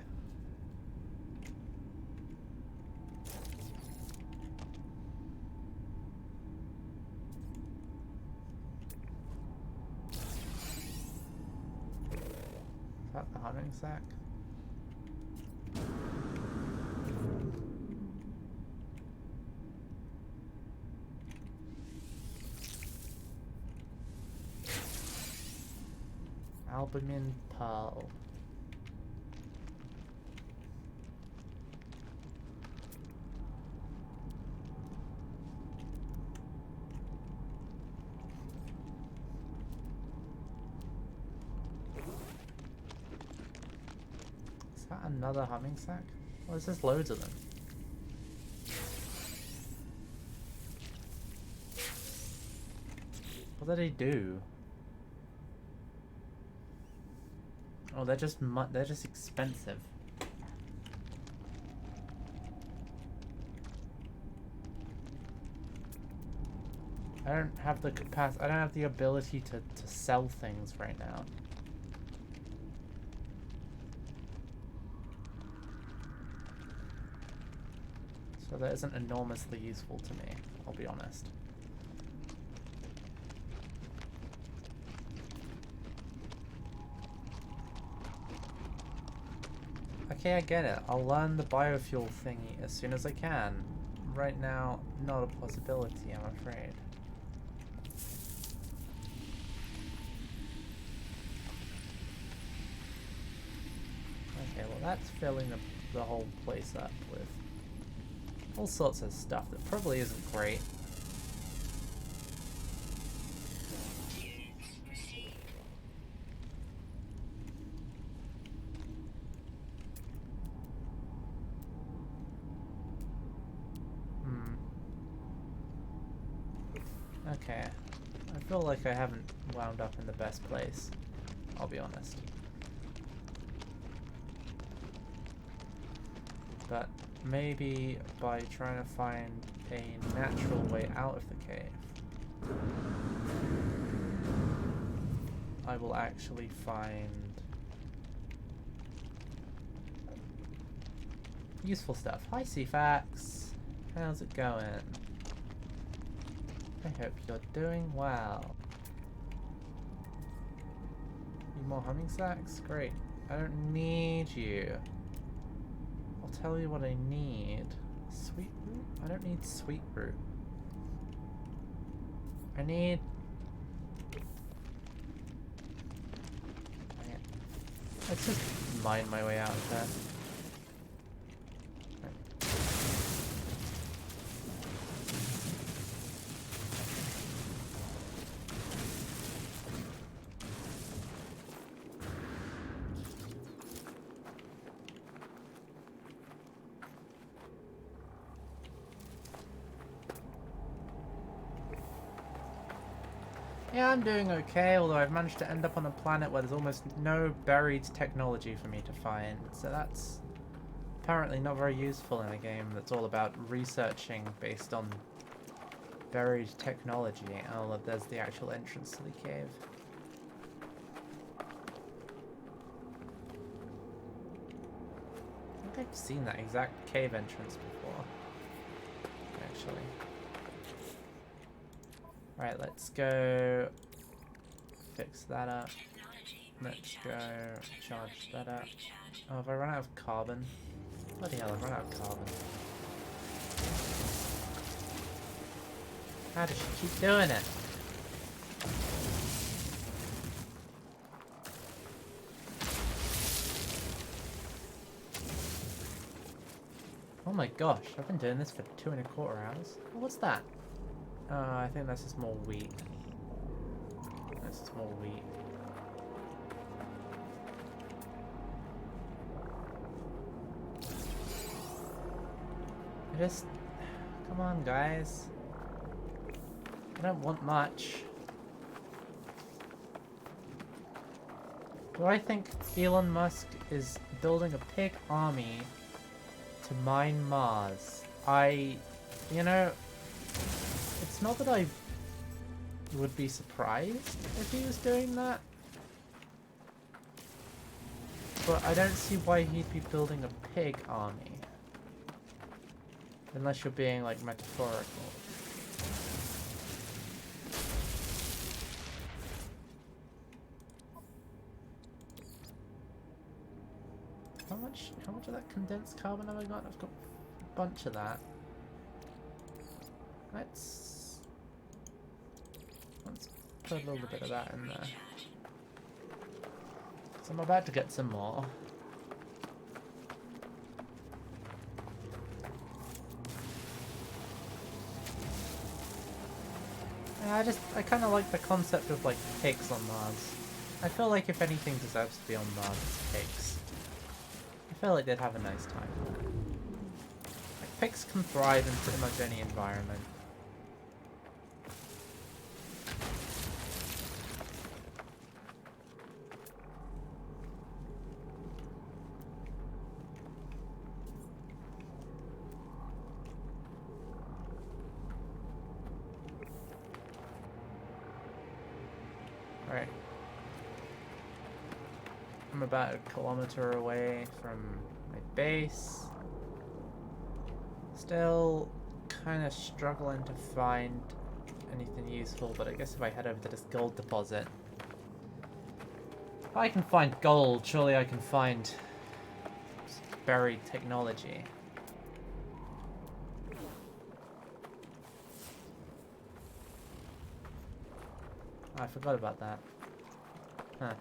Is that the hunting sack? Albumin pearl. Is that another humming sack? Well, there's just loads of them. What do they do? Oh, they're just expensive. I don't have the capacity. I don't have the ability to sell things right now. So that isn't enormously useful to me, I'll be honest. Okay, I get it. I'll learn the biofuel thingy as soon as I can. Right now, not a possibility, I'm afraid. Okay, well that's filling the whole place up with all sorts of stuff that probably isn't great. Okay. I feel like I haven't wound up in the best place. I'll be honest. But maybe by trying to find a natural way out of the cave, I will actually find useful stuff. Hi CFAX! How's it going? I hope you're doing well. Need more humming sacks? Great. I don't need you. I'll tell you what I need. Sweet root? I don't need sweet root. I need... Let's just mine my way out of there. Yeah, I'm doing okay, although I've managed to end up on a planet where there's almost no buried technology for me to find, so that's apparently not very useful in a game that's all about researching based on buried technology. Oh, look, there's the actual entrance to the cave. I think I've seen that exact cave entrance before, actually. Right, let's go fix that up. Let's go charge that up. Oh, have I run out of carbon? Bloody hell, I've run out of carbon. How does she keep doing it? Oh my gosh, I've been doing this for 2¼ hours. Oh, what's that? I think that's just more wheat. That's just more wheat. Come on, guys. I don't want much. Do I think Elon Musk is building a pig army to mine Mars? You know, it's not that I would be surprised if he was doing that, but I don't see why he'd be building a pig army. Unless you're being, like, metaphorical. How much of that condensed carbon have I got? I've got a bunch of that. Let's put a little bit of that in there. So I'm about to get some more. Yeah, I kind of like the concept of, like, pigs on Mars. I feel like if anything deserves to be on Mars, it's pigs. I feel like they'd have a nice time. Like, pigs can thrive in pretty much any environment. Right. I'm about 1 kilometer away from my base. Still kind of struggling to find anything useful, but I guess if I head over to this gold deposit, if I can find gold, surely I can find buried technology. Oh, I forgot about that. Huh.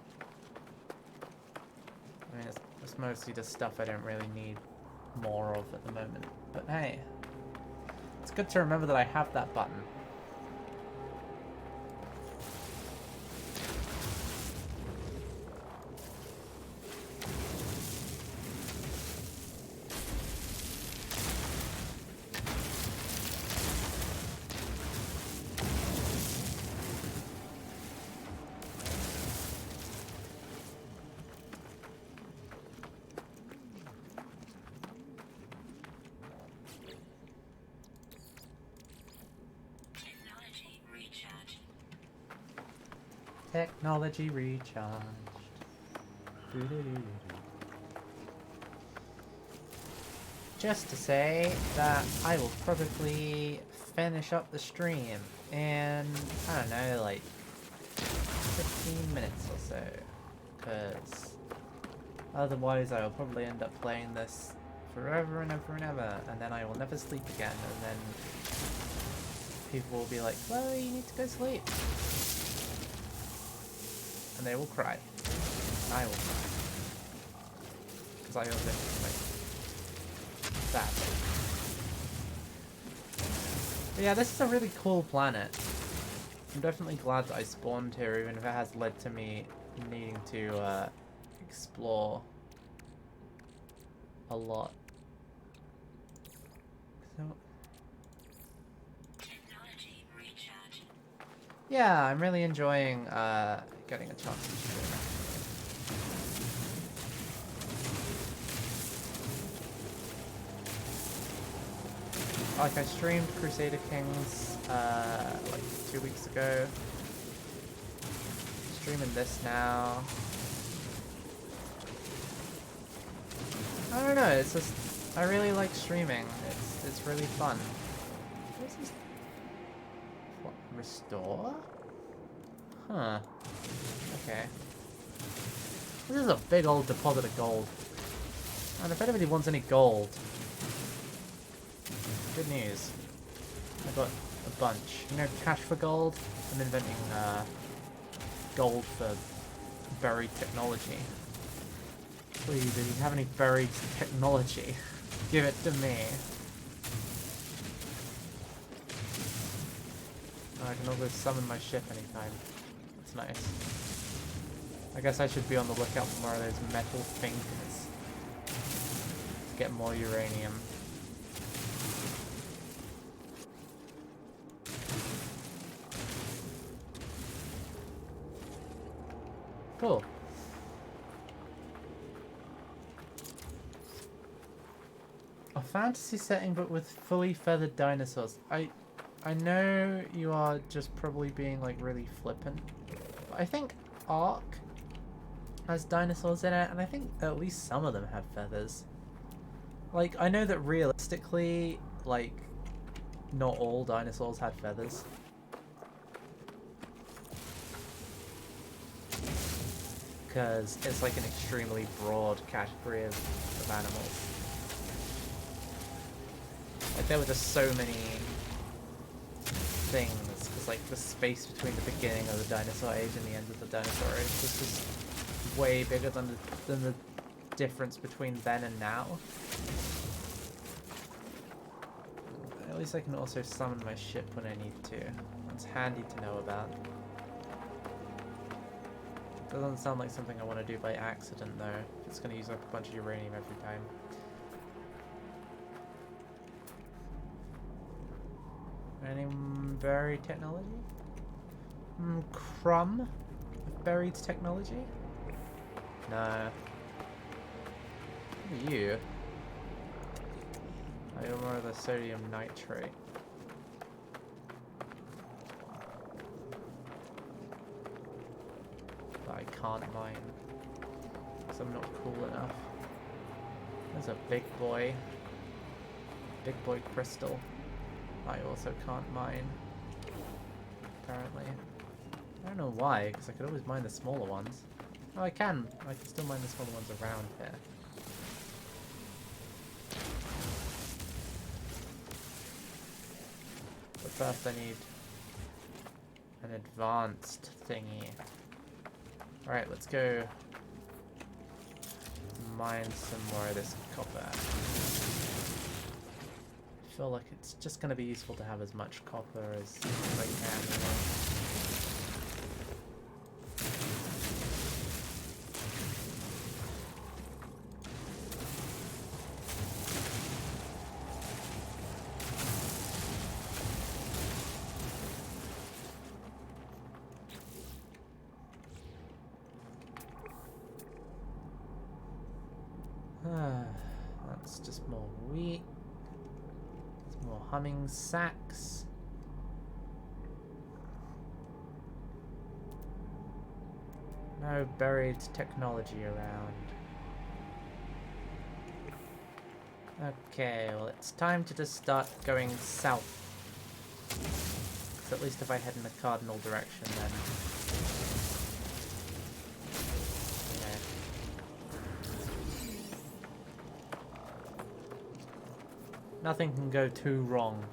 I mean, it's mostly just stuff I don't really need more of at the moment. But hey, it's good to remember that I have that button. Technology recharged. Doo-doo-doo-doo-doo. Just to say that I will probably finish up the stream in, I don't know, like 15 minutes or so, because otherwise I will probably end up playing this forever and ever and ever, and then I will never sleep again, and then people will be like, well, you need to go sleep. And they will cry. And I will cry. Because I also like that. But yeah, this is a really cool planet. I'm definitely glad that I spawned here, even if it has led to me needing to explore a lot. So, Technology recharging. yeah, I'm really enjoying getting a chance to stream. Like, I streamed Crusader Kings like 2 weeks ago. Streaming this now. I don't know, it's just I really like streaming. It's really fun. What's this? What, restore? Huh. Okay. This is a big old deposit of gold. And if anybody wants any gold, good news. I got a bunch. You know, cash for gold? I'm inventing gold for buried technology. Please, if you have any buried technology, give it to me. I can also summon my ship anytime. That's nice. I guess I should be on the lookout for more of those metal fingers. To get more uranium. Cool. A fantasy setting but with fully feathered dinosaurs. I know you are just probably being like really flippant. But I think Ark has dinosaurs in it, and I think at least some of them have feathers. Like, I know that realistically, like, not all dinosaurs had feathers. Because it's like an extremely broad category of animals. Like, there were just so many things, because like the space between the beginning of the dinosaur age and the end of the dinosaur age was just way bigger than the difference between then and now. At least I can also summon my ship when I need to. It's handy to know about. Doesn't sound like something I want to do by accident though. It's going to use up a bunch of uranium every time. Any buried technology? Crumb of buried technology? No. Who are you? Oh, you're more of the sodium nitrate. But I can't mine. Because I'm not cool enough. There's a big boy. Big boy crystal. I also can't mine. Apparently. I don't know why, because I could always mine the smaller ones. Oh, I can. I can still mine the smaller ones around here. But first I need an advanced thingy. Alright, let's go mine some more of this copper. I feel like it's just going to be useful to have as much copper as I can. That's just more wheat. More humming sacks. No buried technology around. Okay, well it's time to just start going south. So at least if I head in the cardinal direction then... Okay. Nothing can go too wrong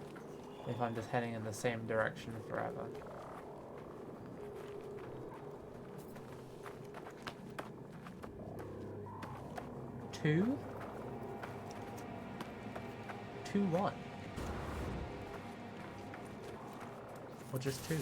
if I'm just heading in the same direction forever. Two? Two what? Or just two?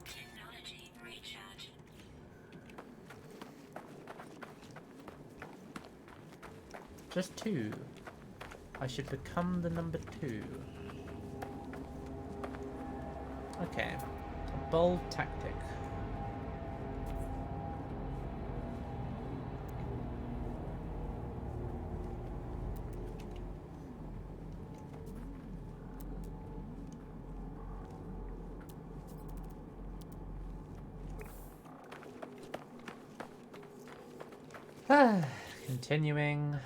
Technology recharging. Just two. I should become the number two. Okay. A bold tactic. Continuing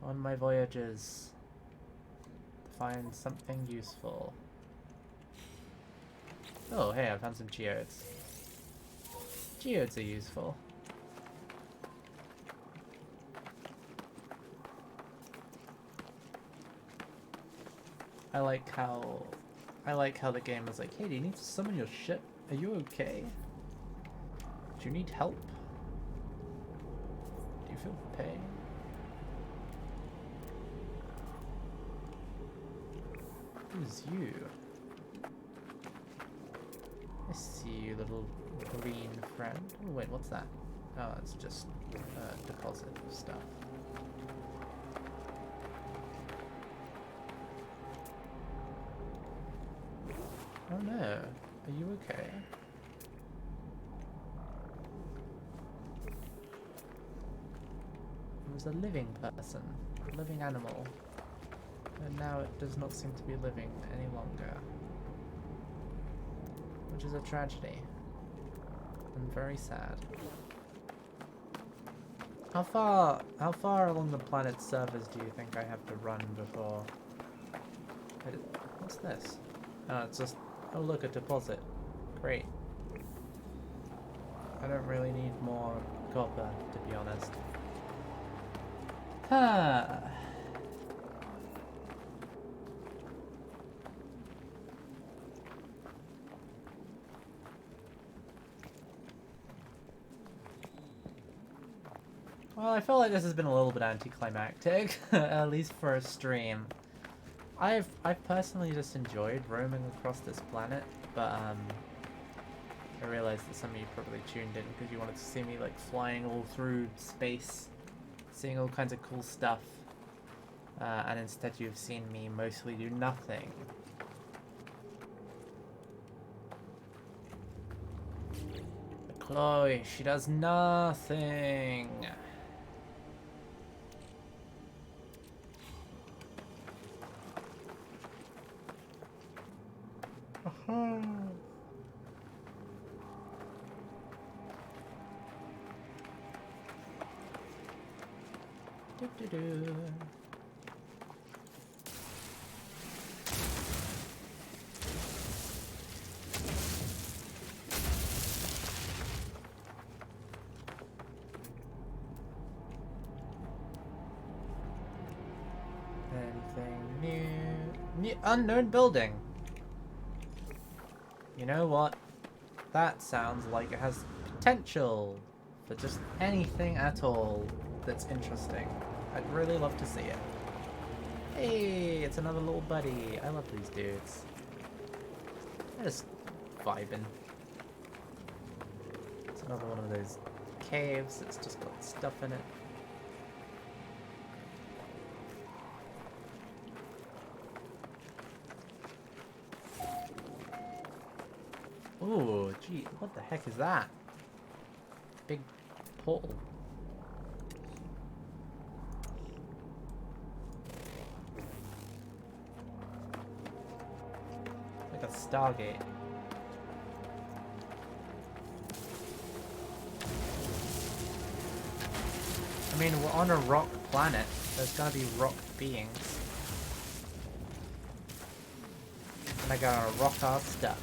on my voyages to find something useful. Oh, hey, I found some geodes. Geodes are useful. I like how the game is like, hey, do you need to summon your ship? Are you okay? Do you need help? Do you feel pain? Who's you? I see you, little green friend. Oh, wait, what's that? Oh, it's just a deposit of stuff. Oh no, are you okay? It was a living person, a living animal, and now it does not seem to be living any longer. Which is a tragedy. And very sad. How far along the planet's surface do you think I have to run before... What's this? Oh, it's just... Oh look, a deposit. Great. I don't really need more copper, to be honest. Huh. Well, I feel like this has been a little bit anticlimactic, at least for a stream. I've personally just enjoyed roaming across this planet, but I realized that some of you probably tuned in because you wanted to see me like flying all through space, seeing all kinds of cool stuff, and instead you've seen me mostly do nothing. Chloe, she does nothing. Do-do-do. Anything new? Unknown building. You know what? That sounds like it has potential for just anything at all that's interesting. I'd really love to see it. Hey, it's another little buddy. I love these dudes. They're just vibing. It's another one of those caves that's just got stuff in it. Ooh, gee, what the heck is that? Big portal. Like a Stargate. I mean, we're on a rock planet. There's gonna be rock beings. And I gotta rock our stuff.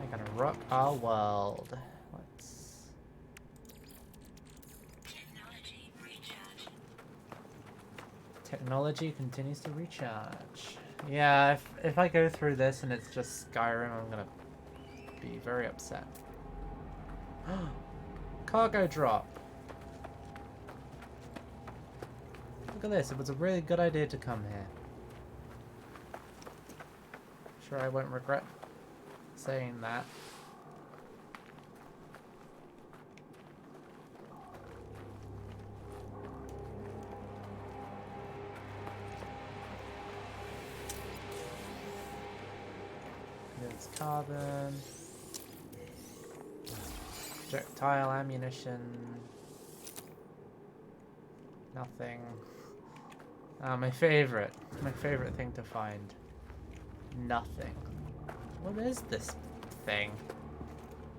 I gotta rock our world. Let's... Technology recharge. Technology continues to recharge. Yeah, if I go through this and it's just Skyrim, I'm gonna be very upset. Cargo drop. Look at this, it was a really good idea to come here. Sure I won't regret saying that. There's carbon. Projectile ammunition. Nothing. My favorite thing to find. Nothing. What is this thing?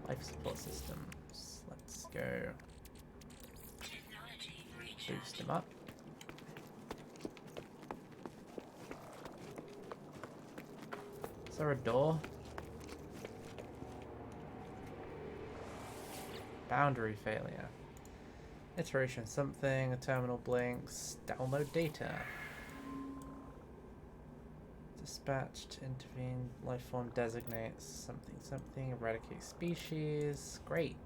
Life support systems. Let's go. Technology recharge. Boost them up. Is there a door? Boundary failure. Iteration something, a terminal blinks, download data. Dispatched, intervene, life form designates, something something, eradicate species. Great.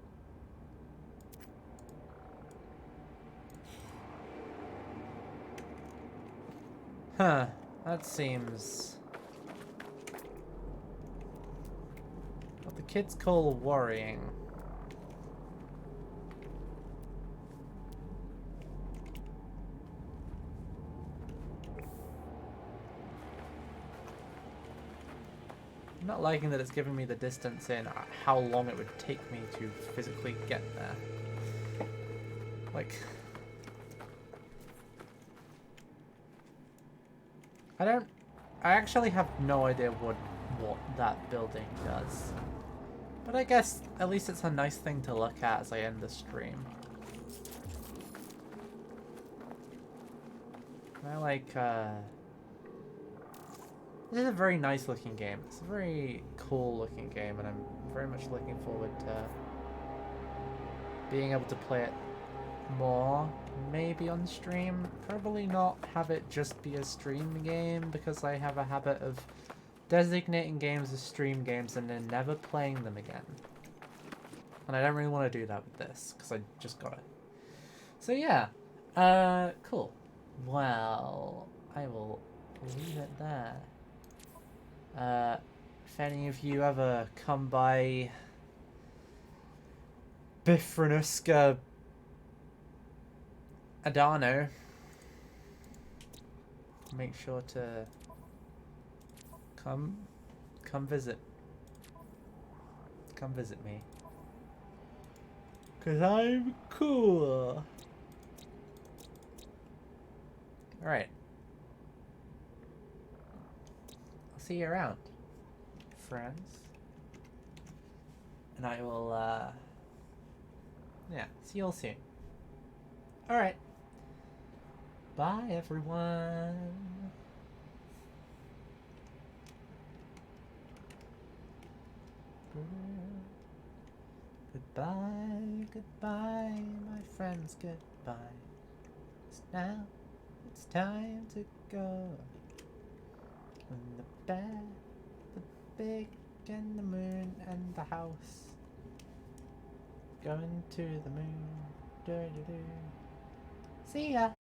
Huh, that seems... what the kids call worrying. I'm not liking that it's giving me the distance in how long it would take me to physically get there. Like... I actually have no idea what that building does. But I guess at least it's a nice thing to look at as I end the stream. I like, this is a very nice looking game. It's a very cool looking game, and I'm very much looking forward to being able to play it more, maybe on stream. Probably not have it just be a stream game, because I have a habit of designating games as stream games and then never playing them again. And I don't really want to do that with this, because I just got it. So yeah, cool. Well, I will leave it there. If any of you ever come by Bifrenuska Adano, make sure to come visit. Come visit me. 'Cause I'm cool. Alright. I'll see you around, friends. And I will, yeah, see you all soon. Alright. Bye, everyone. Goodbye, goodbye, my friends, goodbye. Now it's time to go. When the bear, the big, and the moon, and the house going to the moon. Do-do-do. See ya.